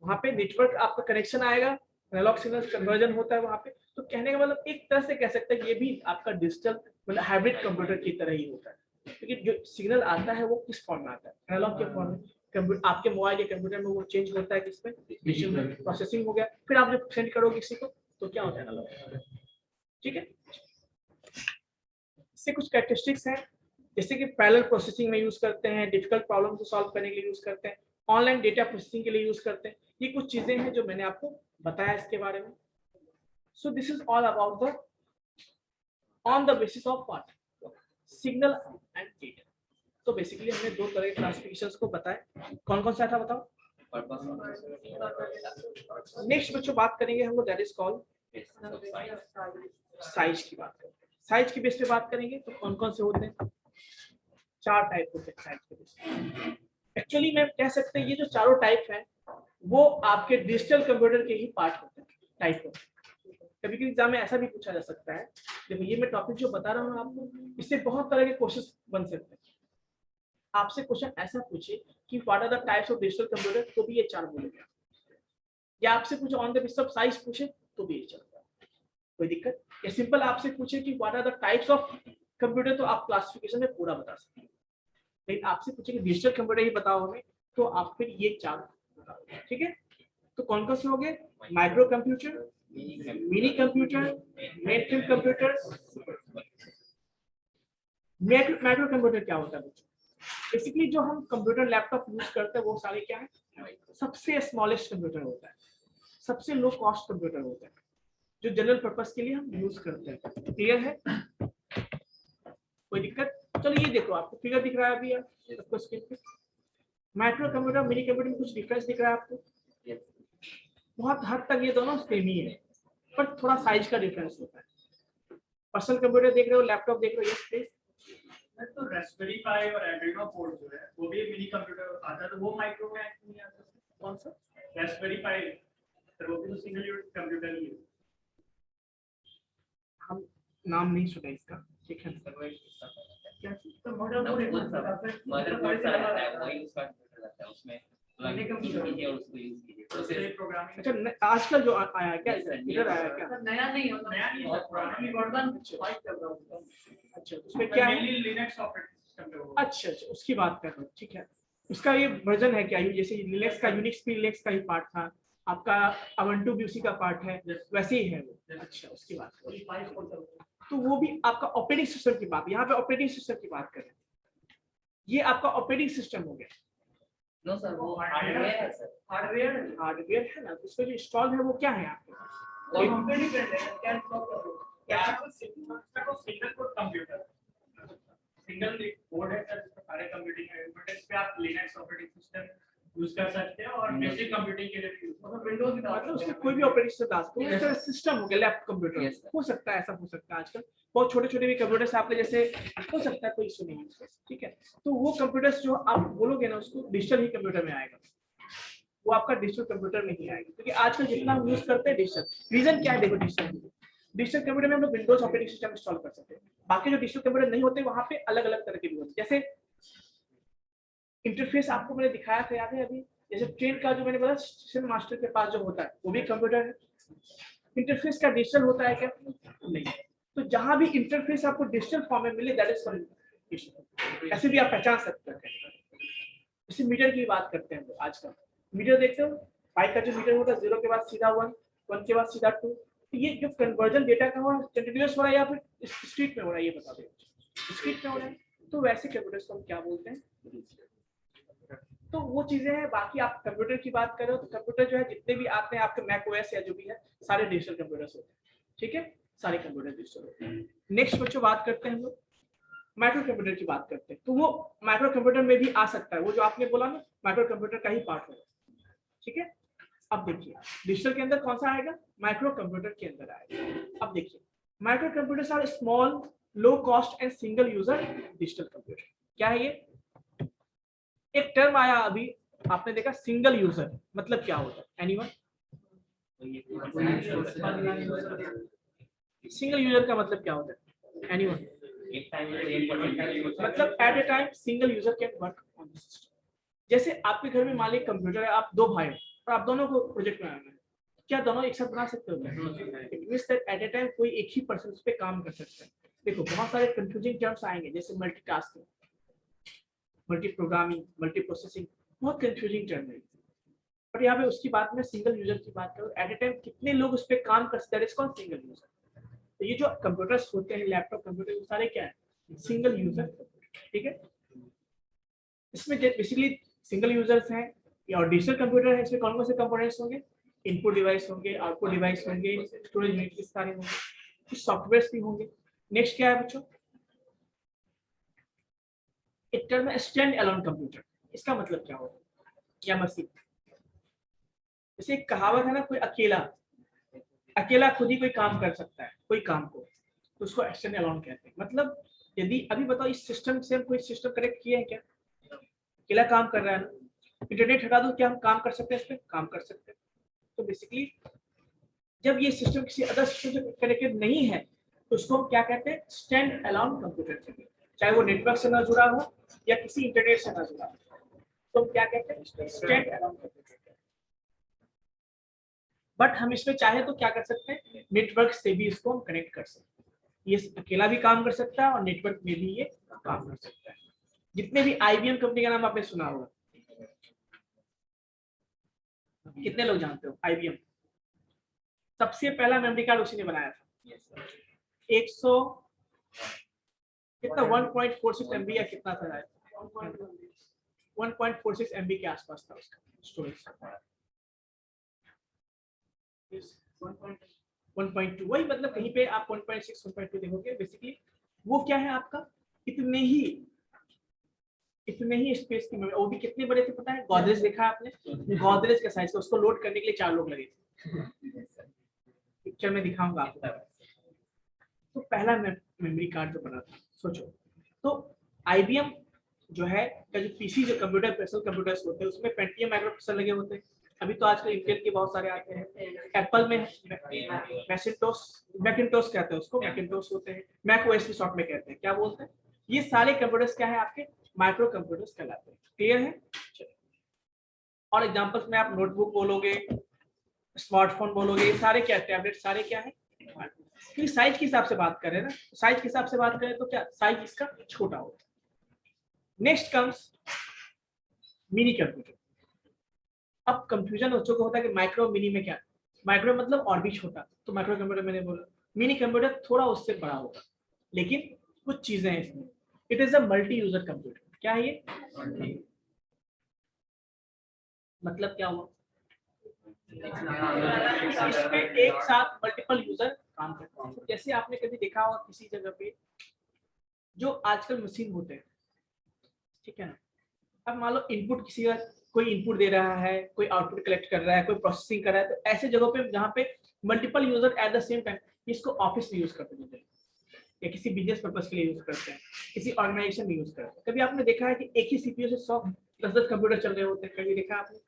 वहाँ पे नेटवर्क आपका कनेक्शन आएगा, एनालॉग सिग्नल कन्वर्जन होता है वहाँ पे। तो कहने का मतलब एक तरह से कह सकते हैं ये भी आपका डिजिटल मतलब हाइब्रिड कंप्यूटर की तरह ही होता है, क्योंकि जो सिग्नल आता है वो किस फॉर्म में आता है? एनालॉग के फॉर्म में। आपके मोबाइल या कंप्यूटर में वो चेंज होता है किसमें? डिजिटल में, प्रोसेसिंग हो गया, फिर आप जब सेंड करोगे किसी को तो क्या होता है? एनालॉग। ठीक है, इससे कुछ कैरेक्टरिस्टिक्स हैं, जैसे कि पैरेलल प्रोसेसिंग में यूज करते हैं, डिफिकल्ट प्रॉब्लम को सॉल्व करने के लिए यूज करते हैं, ऑनलाइन डेटा प्रोसेसिंग के लिए यूज करते हैं। ये कुछ चीजें हैं जो मैंने आपको बताया इसके बारे में। So this is all about the on the basis of what? Signal and data. तो बेसिकली हमने दो तरह के क्लासिफिकेशंस को बताया, कौन कौन सा था बताओ? नेक्स्ट बच्चों बात करेंगे हम लोग, दैट इज कॉल्ड साइज की बात करते हैं। साइज की बेस पे बात करेंगे तो कौन कौन से होते हैं? चार टाइप होते हैं साइज के बेस। एक्चुअली मैं कह सकते हैं ये जो चारों टाइप हैं वो आपके डिजिटल कंप्यूटर के ही पार्ट होते हैं, टाइप होते हैं। कभी कभी एग्जाम में ऐसा भी पूछा जा सकता है, देखो ये मैं टॉपिक जो बता रहा हूँ आपको, इससे बहुत तरह के क्वेश्चन बन सकते हैं। आपसे क्वेश्चन ऐसा पूछे कि what are the types of digital computer, तो भी ये चार बोलेगा, या आपसे पूछे on the basis of size पूछे तो भी ये चलेगा, कोई दिक्कत? या सिंपल आपसे पूछे कि what are the types of computer, तो आप क्लासिफिकेशन में पूरा बता सकते हैं। लेकिन आपसे पूछे कि डिजिटल कंप्यूटर ही बताओ हमें, तो आप फिर ये चार बताओ। ठीक है, तो कौन कौन से हो गए? Micro computer, mini computer, main frame computer. Micro computer क्या होता है बच्चों? बेसिकली जो हम कंप्यूटर लैपटॉप यूज करते हैं वो सारे क्या है? सबसे स्मॉलेस्ट कंप्यूटर होता है, सबसे लो कॉस्ट कंप्यूटर होता है, जो जनरल पर्पस के लिए हम यूज करते हैं। क्लियर है? कोई दिक्कत? चलो ये देखो, आपको फिगर दिख रहा है अभी आपको स्क्रीन पे। माइक्रो कंप्यूटर मिनी कंप्यूटर में कुछ डिफरेंस दिख रहा है आपको? बहुत हद तक ये दोनों सेम ही है, पर थोड़ा साइज का डिफरेंस होता है। पर्सनल कंप्यूटर देख रहे हो, लैपटॉप देख रहे हो, यस प्लीज। तो रास्पबेरी पाई और एड्रिनो बोर्ड जो है वो भी एक मिनी कंप्यूटर आता है, तो वो माइक्रो में नहीं आता। कौन सा? रास्पबेरी पाई, तो वो भी तो सिंगल यूनिट कंप्यूटर ही है। हम नाम नहीं सुना इसका, ठीक है। क्या चीज? तो मदरबोर्ड सा रहता है, वही उसका कंप्यूटर रहता है, उसमें मिनी कंप्यूटर कीजिए और उसको यूज कीजिए प्रोसेस प्रोग्रामिंग। अच्छा, आजकल जो आया क्या, इधर आया क्या? नया नहीं होता, नया नहीं होता, पुराना वर्जन 5 चल रहा होता है। अच्छा, उसमें क्या है? मेनली लिनक्स ऑपरेटिंग सिस्टम पे होगा। अच्छा अच्छा, उसकी बात कर रहे हो, ठीक है। उसका ये वर्जन है क्या? ये जैसे लिनक्स का यूनिक्स भी लिनक्स का ही पार्ट था, आपका उबुंटू भी उसी का पार्ट है, वैसे ही है वो। अच्छा, उसकी बात कर रहे हो। तो वो भी आपका ऑपरेटिंग सिस्टम की बात, यहाँ पे ऑपरेटिंग सिस्टम की बात कर रहे हैं। ये आपका ऑपरेटिंग सिस्टम हो गया। नो सर, वो हार्डवेयर है सर। हार्डवेयर है ना, उसमें जो इंस्टॉल है वो क्या है आपके पास? वो हम पे डिपेंड है, क्या इंस्टॉल कर रहे हो। क्या single code computer, single code है सर, सारे कंप्यूटिंग इन्वर्टेड पे आप लिनक्स ऑपरेटिंग सिस्टम यूज कर सकते हैं और बेसिक कंप्यूटिंग के लिए भी मतलब विंडोज भी, मतलब उसमें कोई भी ऑपरेटिंग सिस्टम डाल सकते हो। इसका सिस्टम हो गया लैपटॉप कंप्यूटर, हो सकता है ऐसा हो सकता है आजकल बहुत छोटे छोटे भी कंप्यूटर्स आपने जैसे हो सकता है कोई इशू नहीं है, ठीक है। तो वो कंप्यूटर्स जो आप बोलोगे ना उसको डिजिटल ही कंप्यूटर में आएगा, वो आपका डिजिटल कंप्यूटर में ही आएगा, क्योंकि आजकल जितना हम यूज करते हैं डिजिटल। रीजन क्या है? देखो, डिजिटल कंप्यूटर में हम लोग विंडोज ऑपरेटिंग सिस्टम इंस्टॉल कर सकते हैं, बाकी जो डिजिटल कंप्यूटर नहीं होते वहां पे अलग अलग तरह के भी होते हैं। जैसे इंटरफेस आपको मैंने दिखाया था, याद है अभी? जैसे ट्रेन का जो मैंने बोला स्टेशन मास्टर के पास जो होता है वो भी कंप्यूटर है। इंटरफेस का डिजिटल होता है क्या? नहीं। तो जहां भी इंटरफेस आपको डिजिटल फॉर्म में मिले दैट इज कम्युनिकेशन, ऐसे भी आप पहचान सकते हैं। जैसे मीटर की बात करते हैं आजकल, मीटर देखते हो, 5 का जो मीटर होता है 0 के बाद सीधा 1, 1 के बाद सीधा 2। तो ये जो कन्वर्जन डेटा का हुआ कंटीन्यूअस हो रहा है या फिर स्ट्रीट में हो रहा है, ये बता दो। स्ट्रीट में हो रहा है, तो वैसे कंप्यूटर्स को हम क्या बोलते हैं? तो वो चीजें हैं। बाकी आप कंप्यूटर की बात करो तो कंप्यूटर जो है जितने भी आते हैं आपके मैक ओएस या जो भी है सारे डिजिटल कंप्यूटर्स होते हैं, ठीक है, सारे कंप्यूटर डिजिटल होते हैं। नेक्स्ट बच्चों बात करते हैं हम लोग माइक्रो कंप्यूटर की बात करते हैं। तो वो माइक्रो कंप्यूटर में भी आ सकता है, वो जो आपने बोला ना माइक्रो कंप्यूटर का ही पार्ट होगा, ठीक है। अब देखिए डिजिटल के अंदर कौन सा आएगा? माइक्रो कंप्यूटर के अंदर आएगा। अब देखिए micro computers are small low cost and single user digital computer. क्या है ये? एक टर्म आया अभी आपने देखा, सिंगल यूजर, मतलब क्या होता है? एनीवन? सिंगल यूजर का मतलब क्या होता है? एनीवन? मतलब at a time single user can work on the system. जैसे आपके घर में मान लीजिए कंप्यूटर है, आप 2 भाई हो और आप दोनों को प्रोजेक्ट बनाना है, क्या दोनों एक साथ बना सकते हो? It means that at a time कोई एक ही पर्सन उस पे काम कर सकता है। देखो बहुत सारे कंफ्यूजिंग टर्म्स आएंगे जैसे multitasking, multi programming, multi processing, बहुत कंफ्यूजिंग टर्म है। पर यहाँ पे उसकी बात में सिंगल यूजर की बात करो, एट ए टाइम कितने लोग उस पर काम कर सकते हैं, इसको सिंगल यूजर। तो ये जो कंप्यूटर्स होते हैं लैपटॉप कंप्यूटर, वो सारे क्या है? सिंगल यूजर, ठीक है। इसमें बेसिकली सिंगल यूजर्स हैं और डिजिटल कंप्यूटर है। इसमें कौन कौन से कंपोनेंट्स होंगे? इनपुट डिवाइस होंगे, आउटपुट डिवाइस होंगे, स्टोरेज यूनिट के सारे होंगे, कुछ सॉफ्टवेयर्स भी होंगे। नेक्स्ट क्या है बच्चों? एक टर्म है स्टैंड अलोन कंप्यूटर। इसका मतलब क्या होता है? या मशीन, जैसे एक कहावत है ना, कोई अकेला खुद ही कोई काम कर सकता है कोई काम को, तो उसको स्टैंड अलोन कहते हैं। मतलब यदि अभी बताओ इस सिस्टम से हम कोई सिस्टम कनेक्ट किए हैं क्या? अकेला काम कर रहा है ना। इंटरनेट हटा दो, क्या हम काम कर सकते हैं इस पे? काम कर सकते हैं। तो बेसिकली जब ये सिस्टम किसी अदर सिस्टम से कनेक्टेड नहीं है तो उसको हम क्या कहते हैं? स्टैंड अलोन कंप्यूटर कहते हैं। चाहे वो नेटवर्क से ना जुड़ा हो या किसी इंटरनेट से ना जुड़ा हो, तो हम क्या कहते हैं? Stand alone computer. बट हम इसमें चाहे तो क्या कर सकते हैं? नेटवर्क से भी इसको हम कनेक्ट कर सकते हैं। ये अकेला भी काम कर सकता है और नेटवर्क में भी ये काम कर सकता है। जितने भी IBM कंपनी का नाम आपने सुना होगा, कितने लोग जानते हो IBM? सबसे पहला मेमोरी कार्ड उसी ने बनाया था। 100 कितना 1.46 MB या कितना था? 1.46 MB के आसपास था उसका स्टोरेज। 1.2, वही मतलब कहीं पे आप 1.6 1.2 देखोगे। बेसिकली वो क्या है आपका? इतने ही स्पेस की मेमोरी। वो भी कितने बड़े थे पता है? गोदरेज देखा आपने? गोदरेज का साइज का, उसको लोड करने के लिए 4 लोग लगे थे। पिक्चर में दिखाऊंगा आपको। तो पहला मेमोरी कार्ड जो बना था, सोचो तो IBM जो है का जो पीसी जो कंप्यूटर पर्सनल कंप्यूटर्स होते हैं उसमें पेंटियम माइक्रोप्रोसेसर लगे होते हैं। अभी तो आजकल इंटेल के बहुत सारे आते हैं। एप्पल में मैकिंटोश कहते हैं उसको, मैकिंटोश होते हैं। मैक ओएस भी शॉर्ट में कहते हैं, क्या बोलते हैं। ये सारे कंप्यूटर्स क्या है आपके माइक्रो कंप्यूटर्स कहलाते हैं। क्लियर है। और एग्जांपल्स में आप नोटबुक बोलोगे, स्मार्टफोन बोलोगे, ये सारे क्या टैबलेट सारे क्या है, क्योंकि साइज के हिसाब से बात करें ना, साइज के हिसाब से बात करें तो क्या साइज इसका छोटा होता है। Next comes mini computer. अब कंफ्यूजन बच्चों को होता है कि माइक्रो मिनी में क्या, माइक्रो मतलब और भी छोटा, तो माइक्रो कंप्यूटर मैंने बोला। मिनी कंप्यूटर थोड़ा उससे बड़ा होगा, लेकिन कुछ चीजें हैं इसमें। It is a multi user computer. क्या है ये, मतलब क्या हुआ, इसमें एक साथ मल्टीपल यूजर काम करते हैं। जैसे आपने कभी देखा होगा किसी जगह पे जो आजकल मशीन होते हैं, ठीक है ना। अब मान लो इनपुट किसी का, कोई इनपुट दे रहा है, कोई आउटपुट कलेक्ट कर रहा है, कोई प्रोसेसिंग कर रहा है, तो ऐसे जगहों पे जहाँ पे multiple user at the same time, इसको ऑफिस में यूज करते हैं या किसी बिजनेस पर्पस के लिए यूज करते हैं, किसी ऑर्गेनाइजेशन में यूज करते हैं। कभी आपने देखा है कि एक ही सीपीयू से 100-10 कंप्यूटर चल रहे होते हैं, कभी देखा आपने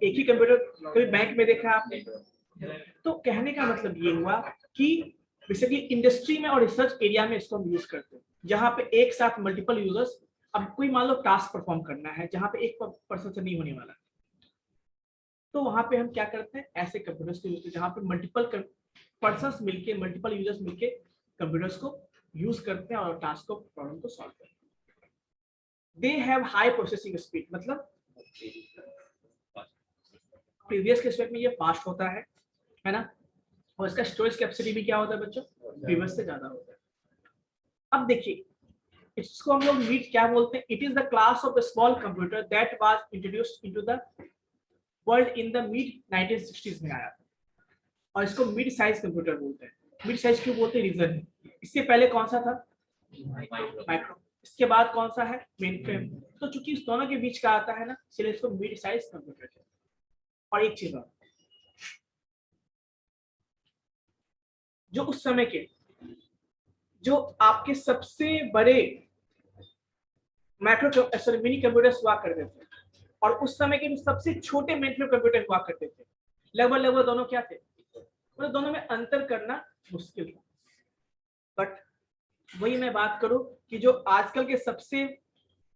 एक ही कंप्यूटर, कभी बैंक में देखा आपने। तो कहने का मतलब ये हुआ कि बेसिकली इंडस्ट्री में और रिसर्च एरिया में इसको हम यूज करते हैं, जहाँ पे एक साथ मल्टीपल यूजर्स, अब कोई मान लो टास्क परफॉर्म करना है जहाँ पे एक पर्सन से नहीं होने वाला, तो वहां पे हम क्या करते हैं, ऐसे कंप्यूटर्स को यूज करते हैं जहाँ पे मल्टीपल पर्सन्स मिलके, मल्टीपल यूजर्स मिलके कंप्यूटर्स को यूज करते हैं और टास्क को, प्रॉब्लम को सॉल्व करते हैं। They have high processing speed, मतलब प्रीवियस के रिस्पेक्ट में ये फास्ट होता है ना, और इसका स्टोरेज कैपेसिटी भी क्या होता है बच्चों, प्रीवियस से ज्यादा होता है। अब देखिए इसको हम लोग मीट क्या बोलते हैं, it is the class of the small computer that was introduced into the world in the mid 1960s में आया था, और इसको मिड साइज कंप्यूटर बोलते हैं। मिड साइज क्यों बोलते हैं, रीजन है। इससे पहले कौन सा था, माइक्रो, इसके बाद कौन सा है, मेनफ्रेम। तो चूंकि इस दोनों के बीच का आता है ना, इसलिए इसको मिड साइज कंप्यूटर कहते हैं। और एक चीज और, जो उस समय के जो आपके सबसे बड़े मिनी कंप्यूटर्स हुआ करते थे, और उस समय के सबसे छोटे मेनफ्रेम कंप्यूटर हुआ करते थे, लगभग दोनों क्या थे, मतलब दोनों में अंतर करना मुश्किल था। बट वही मैं बात करूं कि जो आजकल के सबसे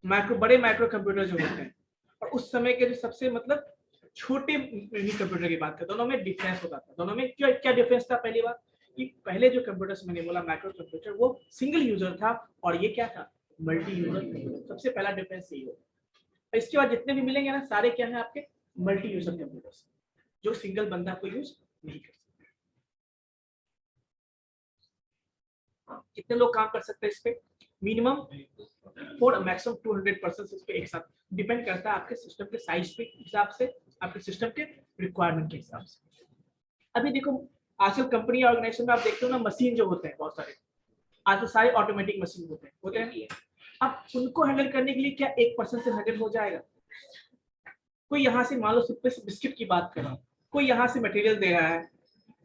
बड़े माइक्रो कंप्यूटर जो होते हैं, और उस समय के जो सबसे मतलब छोटे मिनी कंप्यूटर की बात करें, दोनों में डिफरेंस होता था। दोनों में क्या क्या डिफरेंस था, पहली बात कि पहले जो कंप्यूटर्स मैंने बोला माइक्रो कंप्यूटर, वो सिंगल यूजर था, और ये क्या था, मल्टी यूजर। सबसे पहला डिफरेंस यही होगा। इसके बाद जितने भी मिलेंगे ना, सारे क्या है आपके मल्टी यूजर कंप्यूटर्स, जो सिंगल बंदा को यूज नहीं कर सकता। कितने लोग काम कर सकते हैं इस पे, मिनिमम 4 मैक्सिमम 200 इस पे एक साथ, डिपेंड करता है आपके सिस्टम के साइज के हिसाब से, आपके सिस्टम के रिक्वायरमेंट के हिसाब से। अभी देखो आजकल कंपनी ऑर्गेनाइजेशन में आप देखते हो ना, मशीन जो होते हैं बहुत सारे, आजकल सारे ऑटोमेटिक मशीन होते हैं। अब उनको हैंडल करने के लिए क्या एक पर्सन से हैंडल हो जाएगा, कोई यहाँ से मान लो बिस्किट की बात करें, कोई यहाँ से मटेरियल दे रहा है,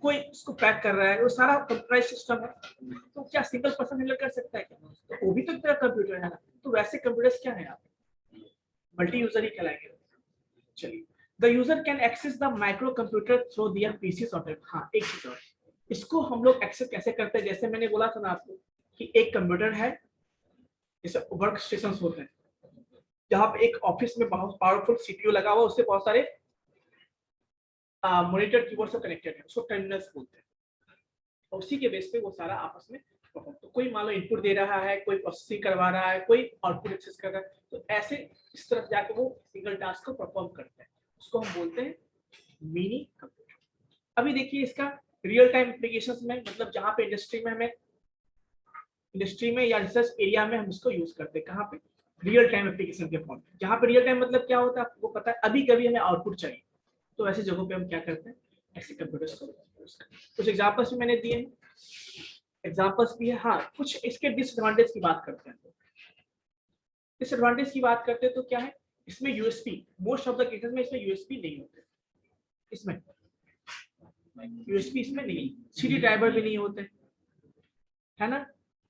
कोई उसको पैक कर रहा है, वो सारा कंप्यूटराइज सिस्टम है, तो क्या सिंगल पर्सन हैंडल कर सकता है क्या, तो वो भी तो तेरा कंप्यूटर है ना। तो वैसे कंप्यूटर्स क्या है आप मल्टी यूजर ही कहलाएंगे। चलिए, the user can access the micro computer through their PC software. हाँ एक चीज और, इसको हम लोग एक्सेस कैसे करते हैं, जैसे मैंने बोला था ना आपको कि एक कंप्यूटर है, जैसे वर्क स्टेशन होते हैं, जहाँ पे एक ऑफिस में बहुत पावरफुल सीपीयू लगा हुआ, उससे बहुत सारे मॉनिटर कीबोर्ड से कनेक्टेड है, उसको टर्मिनल्स बोलते हैं, और उसी के बेस पे वो सारा आपस में परफॉर्म। तो कोई मान लो इनपुट दे रहा है, कोई प्रोसेसिंग करवा रहा है, कोई आउटपुट एक्सेस कर रहा है, तो ऐसे इस तरफ जाके वो सिंगल टास्क को परफॉर्म करते हैं, उसको हम बोलते हैं मिनी कंप्यूटर। अभी देखिए इसका रियल टाइम एप्लीकेशंस में, मतलब जहाँ पे इंडस्ट्री में या रिसर्च एरिया में हम इसको यूज करते हैं, कहाँ पे, रियल टाइम एप्लीकेशन के फॉर्म। जहाँ पे रियल टाइम मतलब क्या होता है आपको पता है, अभी कभी हमें आउटपुट चाहिए, तो ऐसी जगहों पे हम क्या करते हैं, ऐसे कंप्यूटर्स को यूज करते हैं। कुछ एग्जांपल्स भी मैंने दिए हैं, एग्जांपल्स भी है। हाँ कुछ इसके डिसएडवांटेज की बात करते हैं, डिसएडवांटेज की बात करते हैं तो क्या है, इसमें USB, most of the cases में इसमें यूएसबी नहीं होते इसमें, यूएसबी इसमें नहीं, सीडी ड्राइवर भी नहीं होते, है ना।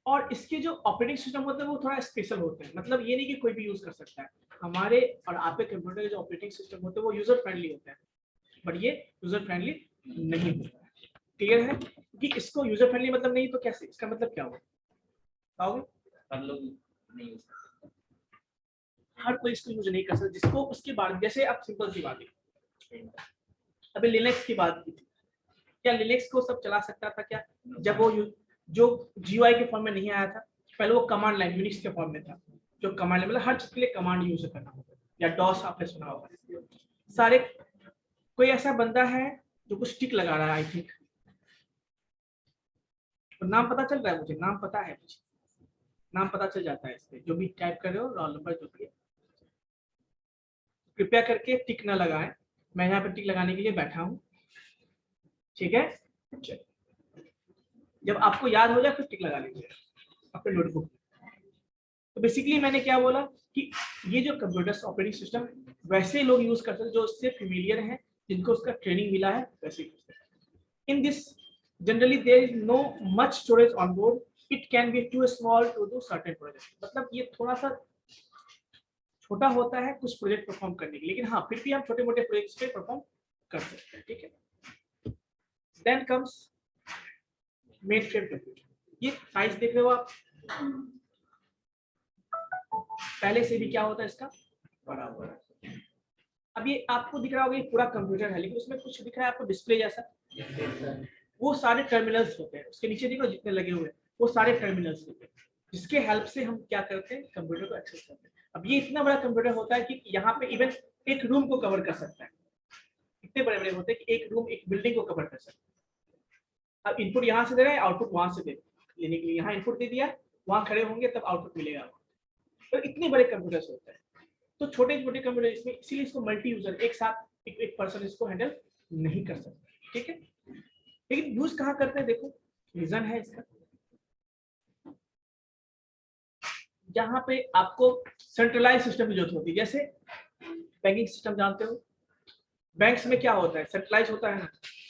और इसके जो ऑपरेटिंग सिस्टम होते हैं वो थोड़ा स्पेशल होते हैं, मतलब ये नहीं कि कोई भी यूज कर सकता है। हमारे और आपके कंप्यूटर के जो ऑपरेटिंग सिस्टम होते हैं वो यूजर फ्रेंडली होते हैं, बट ये यूजर फ्रेंडली नहीं होता है। क्लियर है कि इसको यूजर फ्रेंडली मतलब नहीं, तो कैसे, इसका मतलब क्या होगा बताओगे? हर लोग नहीं यूज कर सकते। हर कोई इसको यूज नहीं कर सकता, जिसको उसके बाद, जैसे आप सिंपल सी बात है, अभी लिनक्स की बात की थी, क्या लिनक्स को सब चला सकता था क्या? जब वो जो जीयूआई के फॉर्म में नहीं आया था, पहले वो कमांड लाइन यूनिक्स के फॉर्म में था, जो कमांड मतलब हर चीज के लिए कमांड यूज करना होगा, या डॉस आपने सुना होगा सारे। कोई ऐसा बंदा है जो कुछ टिक लगा रहा है, आई थिंक नाम पता चल रहा है मुझे, नाम पता है मुझे, नाम पता चल जाता है इससे, जो भी टाइप कर रहे हो, रोल नंबर जो भी है, कृपया करके टिक ना लगाएं, मैं यहाँ पे टिक लगाने के लिए बैठा हूँ, ठीक है। जब आपको याद हो जाए फिर टिक लगा लीजिए अपने नोटबुक। तो बेसिकली मैंने क्या बोला कि ये जो कंप्यूटर ऑपरेटिंग सिस्टम वैसे लोग यूज करते हैं जो उससे फेमिलियर हैं, जिनको उसका ट्रेनिंग मिला है, वैसे in this generally there is no much storage on board, it can be too small to do certain project, मतलब ये थोड़ा सा छोटा होता है कुछ प्रोजेक्ट परफॉर्म करने के, लेकिन हाँ फिर भी हम छोटे मोटे प्रोजेक्ट्स पे परफॉर्म कर सकते हैं, ठीक है। Then comes main frame computer, ये साइज देख रहे हो आप, पहले से भी क्या होता है इसका बड़ा हुआ है। अब ये आपको दिख रहा होगा ये पूरा कंप्यूटर है, लेकिन उसमें कुछ दिख रहा है आपको डिस्प्ले जैसा, वो सारे टर्मिनल्स होते हैं, उसके नीचे देखो जितने लगे हुए हैं वो सारे टर्मिनल्स होते हैं, जिसके हेल्प से हम क्या करते हैं, कंप्यूटर को एक्सेस करते हैं। अब ये इतना बड़ा कंप्यूटर होता है कि यहाँ पे इवन एक रूम को कवर कर सकता है, इतने बड़े बड़े होते हैं कि एक रूम एक बिल्डिंग को कवर कर सकता है। अब इनपुट यहाँ से दे रहे हैं, आउटपुट वहां से लेने के लिए यहाँ इनपुट दे दिया, वहां खड़े होंगे तब आउटपुट मिलेगा। तो इतने बड़े कंप्यूटर्स होते हैं, तो छोटे छोटे कंप्यूटर इसमें, इसीलिए इसको मल्टी यूजर एक साथ एक पर्सन इसको हैंडल नहीं कर सकता, ठीक है। लेकिन यूज कहाँ करते हैं, देखो रीजन है इसका, जहाँ पे आपको सेंट्रलाइज सिस्टम की जरूरत होती है, जैसे बैंकिंग सिस्टम जानते हो, बैंक्स में क्या होता है, सेंट्रलाइज होता है ना,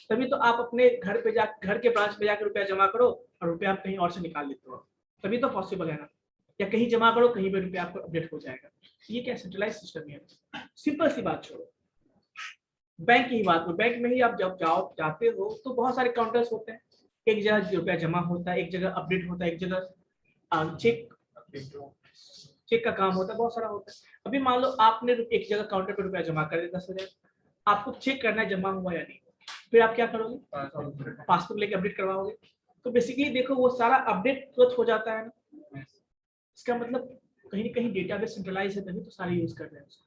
तभी तो आप अपने घर पे घर के ब्रांच पे जाकर रुपया जमा करो और रुपया आप कहीं और से निकाल लेते हो, तभी तो पॉसिबल है ना, या कहीं जमा करो कहीं पे रुपया आपको अपडेट हो जाएगा, ये क्या सेंट्रलाइज सिस्टम है। सिंपल सी बात छोड़ो, बैंक की ही बात हो, बैंक में ही आप जब जाते हो तो बहुत सारे काउंटर्स होते हैं, एक जगह रुपया जमा होता है, एक जगह अपडेट होता है, एक जगह चेक का काम होता है, बहुत सारा होता है। अभी मान लो आपने एक जगह काउंटर पर रुपया जमा कर दिया 10,000, आपको चेक करना है जमा हुआ या नहीं, फिर आप क्या करोगे, पासबुक लेके अपडेट करवाओगे। तो बेसिकली देखो वो सारा अपडेट तुरंत हो जाता है ना, इसका मतलब कहीं ना कहीं डेटाबेस सेंट्रलाइज है, तभी तो सारे यूज कर रहे हैं उसको।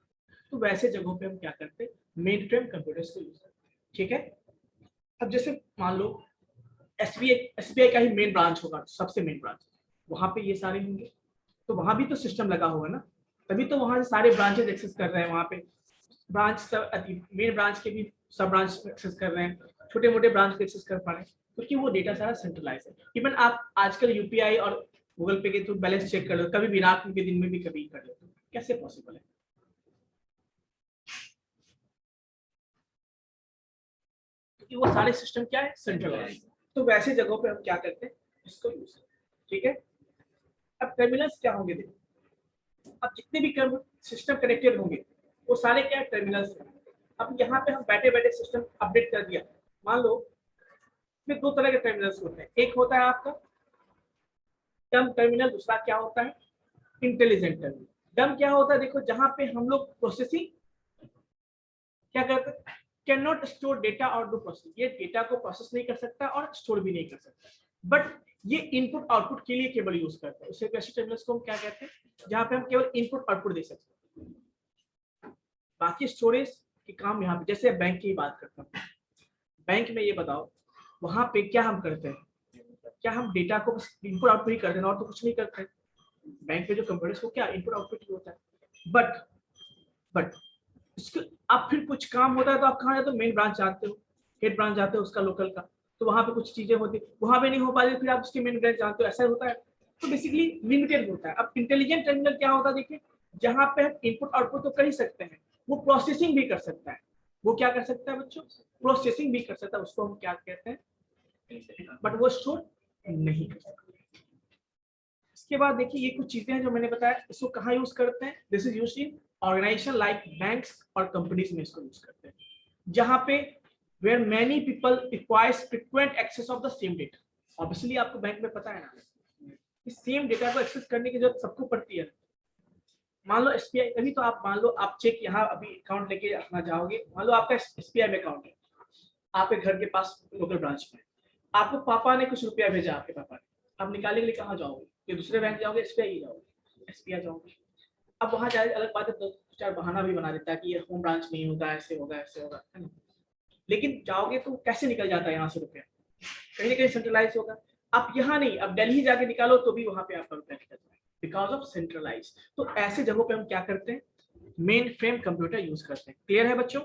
तो वैसे जगहों पे हम क्या करते हैं, मेन फ्रेम कंप्यूटर्स को यूज करते हैं, ठीक है। अब जैसे मान लो एसबीआई का ही मेन ब्रांच होगा, सबसे मेन ब्रांच, वहां पे ये सारे होंगे, तो वहां भी तो सिस्टम लगा होगा ना, तभी तो वहां से सारे ब्रांचेस एक्सेस कर रहे हैं, वहां पे ब्रांच सब मेन ब्रांच के भी सब ब्रांच एक्सेस कर रहे हैं, छोटे मोटे ब्रांच को एक्सेस कर पा रहे हैं, क्योंकि वो डेटा सारा सेंट्रलाइज है। इवन आप आजकल यूपीआई और गूगल पे के थ्रू बैलेंस चेक कर लो, कभी भी रात के दिन में भी कभी कर लो, कैसे पॉसिबल है। क्योंकि वो सारे सिस्टम क्या है, सेंट्रलाइज। तो वैसे जगहों पे हम क्या करते हैं, इसको यूज करते हैं, ठीक है। अब टर्मिनल्स क्या होंगे, देखो अब जितने भी सिस्टम कनेक्टेड होंगे वो सारे क्या टर्मिनल्स हैं। अब यहाँ पे हम बैठे बैठे सिस्टम अपडेट कर दिया, मान लो फिर दो तरह के टर्मिनल्स होते हैं, एक होता है आपका डम टर्मिनल, दूसरा क्या होता है, इंटेलिजेंट टर्मिनल। डम क्या होता है, देखो जहां पे हम लोग प्रोसेसिंग क्या करते हैं, कैन नॉट स्टोर डेटा और डू प्रोसेसिंग, ये डेटा को प्रोसेस नहीं कर सकता और स्टोर भी नहीं कर सकता, बट ये इनपुट आउटपुट के लिए केवल यूज करता है। उसे वैसे टर्मिनल्स को हम क्या कहते हैं, जहां पे हम केवल इनपुट आउटपुट दे सकते हैं, बाकी स्टोरेज के काम यहाँ पे। जैसे बैंक की बात करता हूँ, बैंक में ये बताओ वहां पे क्या हम करते हैं, क्या हम डेटा को बस इनपुट आउटपुट ही करते हैं और तो कुछ नहीं करते हैं। बैंक में जो कंप्यूटर्स को क्या इनपुट आउटपुट ही होता है, बट इसके आप फिर कुछ काम होता है तो आप कहाँ जाते हो, मेन ब्रांच जाते हो, हेड ब्रांच जाते हो उसका लोकल का, तो वहां पे कुछ चीजें होती है, वहां पे नहीं हो पाती फिर आप उसके मेन ब्रांच जानते हो, ऐसा होता है। तो बेसिकली लिमिटेड होता है। अब इंटेलिजेंट टर्मिनल क्या होता है, देखिए जहां पे हम इनपुट आउटपुट तो कर ही सकते हैं, वो प्रोसेसिंग भी कर सकता है, वो क्या कर सकता है बच्चों, प्रोसेसिंग भी कर सकता है, उसको हम क्या कहते हैं, बट वो स्टोर नहीं कर सकता। इसके बाद देखिए ये कुछ चीजें हैं जो मैंने बताया, इसको कहाँ यूज करते हैं, this is used in organization like banks और कंपनीज में इसको यूज करते हैं, जहाँ पे where many people requires frequent access of the same data. Obviously आपको बैंक में पता है ना, इस सेम डेटा को एक्सेस करने की जरूरत सबको पड़ती है। मान लो एसबीआई, अभी तो आप मान लो आप चेक यहाँ अभी अकाउंट लेके अपना जाओगे, मान लो आपका एसबीआई में अकाउंट है, आपके घर के पास लोकल ब्रांच में, आपको पापा ने कुछ रुपया भेजा, आपके पापा ने, आप निकालने के लिए कहाँ जाओगे, ये दूसरे बैंक जाओगे, एसबीआई जाओगे, एसबीआई जाओगे। अब वहां जाए अलग बात है, दो चार बहाना भी बना देता है कि ये होम ब्रांच नहीं होगा, ऐसे होगा ऐसे होगा, है ना, लेकिन जाओगे तो कैसे निकल जाता है यहाँ से रुपया, कहीं ना कहीं सेंट्रलाइज होगा। आप यहाँ नहीं, अब दिल्ली जाके निकालो तो भी वहां पे आपका रुपया निकल जाए बिकॉज ऑफ सेंट्रलाइज। तो ऐसे जगहों पे हम क्या करते हैं, मेन फ्रेम कंप्यूटर यूज करते हैं। क्लियर है बच्चों,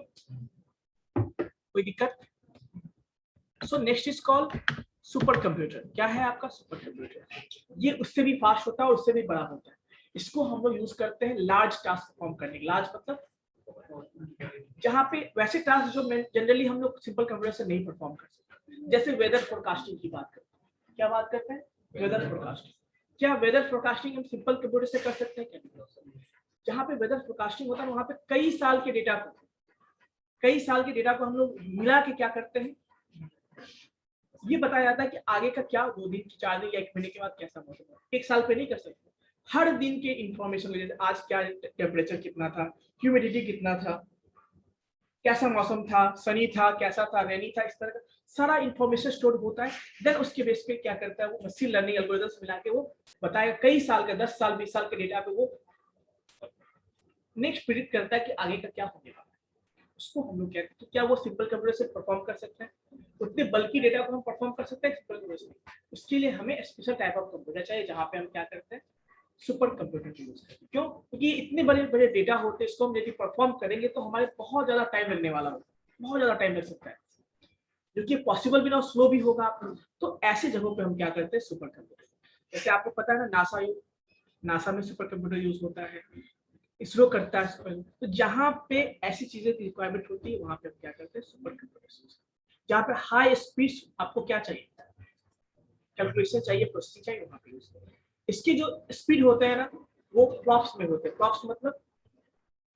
कोई दिक्कत? So next is called super computer. क्या है आपका सुपर कंप्यूटर? ये उससे भी फास्ट होता है और उससे भी बड़ा होता है। इसको हम लोग यूज करते हैं लार्ज टास्क परफॉर्म करने। लार्ज मतलब जहाँ पे वैसे टास्क जो जनरली हम लोग सिंपल कंप्यूटर से नहीं परफॉर्म कर सकते, जैसे वेदर फोरकास्टिंग की बात करते हैं। क्या बात करते हैं? Weather forecasting. क्या वेदर फोरकास्टिंग हम सिंपल कंप्यूटर से कर सकते हैं? क्या? जहाँ पे वेदर फोरकास्टिंग होता है वहां पे कई साल के डेटा को हम लोग मिला के क्या करते हैं, ये बताया जाता है कि आगे का क्या 2 दिन 4 दिन या 1 महीने के बाद कैसा मौसम है। 1 साल पे नहीं कर सकते, हर दिन के इंफॉर्मेशन ले, आज क्या टेम्परेचर कितना था, ह्यूमिडिटी कितना था, कैसा मौसम था, सनी था, कैसा था, रेनी था, इस तरह का सारा इंफॉर्मेशन स्टोर होता है। देन उसके बेस पे क्या करता है वो मशीन लर्निंग एल्गोरिथम्स मिला के वो बताएगा कई साल का, 10 साल 20 साल के डेटा पे वो नेक्स्ट प्रिडिक्ट करता है कि आगे का क्या होने वाला है। उसको हम लोग क्या करते हैं, क्या वो सिंपल कंप्यूटर से परफॉर्म कर सकते हैं? उतने बल्कि डेटा को हम परफॉर्म कर सकते हैं सिंपल कंप्यूटर से? उसके लिए हमें स्पेशल टाइप ऑफ कंप्यूटर चाहिए, जहाँ पे हम क्या करते हैं, सुपर कंप्यूटर की यूज करते हैं। क्यों? क्योंकि इतने बड़े बड़े डेटा होते हैं, इसको हम यदि परफॉर्म करेंगे तो हमारे बहुत ज्यादा टाइम लगने वाला होगा, बहुत ज्यादा टाइम लग सकता है, जो कि पॉसिबल भी ना, स्लो भी होगा। तो ऐसे जगहों पे हम क्या करते हैं, सुपर कंप्यूटर। जैसे आपको पता है ना, नासा में सुपर कंप्यूटर यूज होता है, इसरो करता है। तो जहाँ पे ऐसी चीजें की रिक्वायरमेंट होती है वहां पे हम क्या करते हैं, सुपर कंप्यूटर। जहाँ पे हाई स्पीड आपको क्या चाहिए, कैलकुलेशन चाहिए, प्रोसेसिंग चाहिए, वहां पे यूज करते हैं। इसके जो स्पीड होते हैं ना, वो फ्लॉप्स में होते हैं। फ्लॉप्स मतलब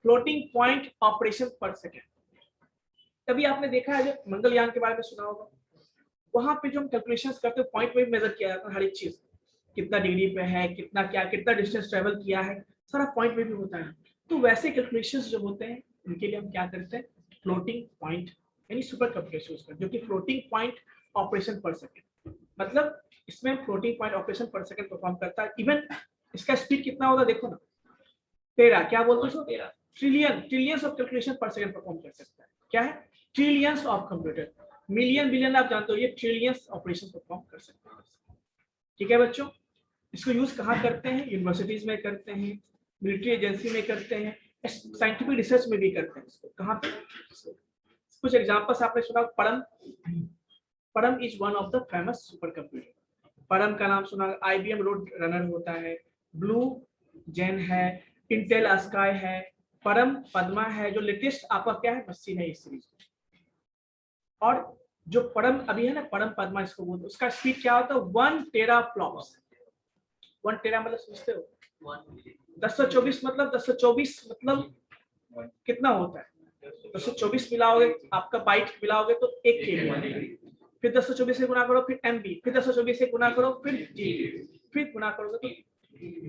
फ्लोटिंग पॉइंट ऑपरेशन पर सेकेंड। तभी आपने देखा है, जो मंगलयान के बारे में सुना होगा, वहां पे जो हम कैलकुलेशंस करते हैं पॉइंट में मेजर किया जाता है हर एक चीज, कितना डिग्री पे है, कितना क्या, कितना डिस्टेंस ट्रेवल किया है, सारा पॉइंट में भी होता है। तो वैसे कैलकुलेशंस जो होते हैं उनके लिए हम क्या करते हैं, फ्लोटिंग पॉइंट यानी सुपर कंप्यूटर यूज करते हैं, जो कि फ्लोटिंग पॉइंट ऑपरेशन पर सेकेंड। मतलब इसमें फ्लोटिंग पॉइंट ऑपरेशन पर सेकेंड परफॉर्म करता है। इवन इसका स्पीड कितना होगा देखो ना, 13, क्या बोलते हैं, 13 ट्रिलियंस ऑफ कैलकुलेशन पर सेकेंड परफॉर्म कर सकता है। क्या है? Trillions of computer. Million billion आप जानते हो, ये ट्रिलियंस ऑपरेशन परफॉर्म कर सकते हैं। ठीक है बच्चों, इसको यूज कहाँ करते हैं, यूनिवर्सिटीज में करते हैं, मिलिट्री एजेंसी में करते हैं, साइंटिफिक रिसर्च में भी करते हैं। इसको कहाँ पे, कुछ एग्जांपल्स आपने सुना, परम is one of the famous super computer. परम का नाम सुना, IBM रोड रनर होता है, ब्लू जेन है, इंटेल अस्काई है, परम पद्मा है, जो लेटेस्ट आपका क्या है, मशीन है इस सीरीज। और जो परम अभी है ना, परम पद्मा इसको बोलते हैं, उसका स्पीड क्या होता है, 1 टेरा फ्लॉप्स। 1 टेरा मतलब समझते हो, 1024 मतलब 1024 मतलब कितना होता है, 1024 मिलाओगे, आपका बाइट मिलाओगे तो 1 KB, फिर 1024 से गुना करो, फिर MB, फिर 1024 से गुना करो, फिर GB, फिर गुना करोगे तो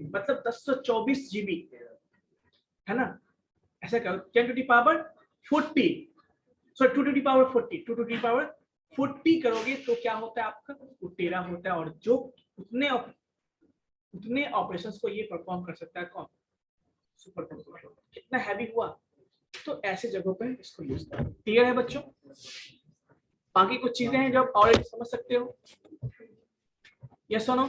मतलब 1024 GB, है ना। ऐसा करो 10 to the power 40, sorry 2 to the power 40, 2 to the power 40 करोगे तो क्या होता है आपका, वो टेरा होता है। और जो उतने ऑपरेशंस को ये परफॉर्म कर सकता है कौन, सुपर कंप्यूटर। कितना हैवी हुआ। तो ऐसे जगहों पे इसको यूज करें। क्लियर है बच्चों? बाकी कुछ चीजें हैं जो आप ऑलरेडी समझ सकते हो, यस और नो?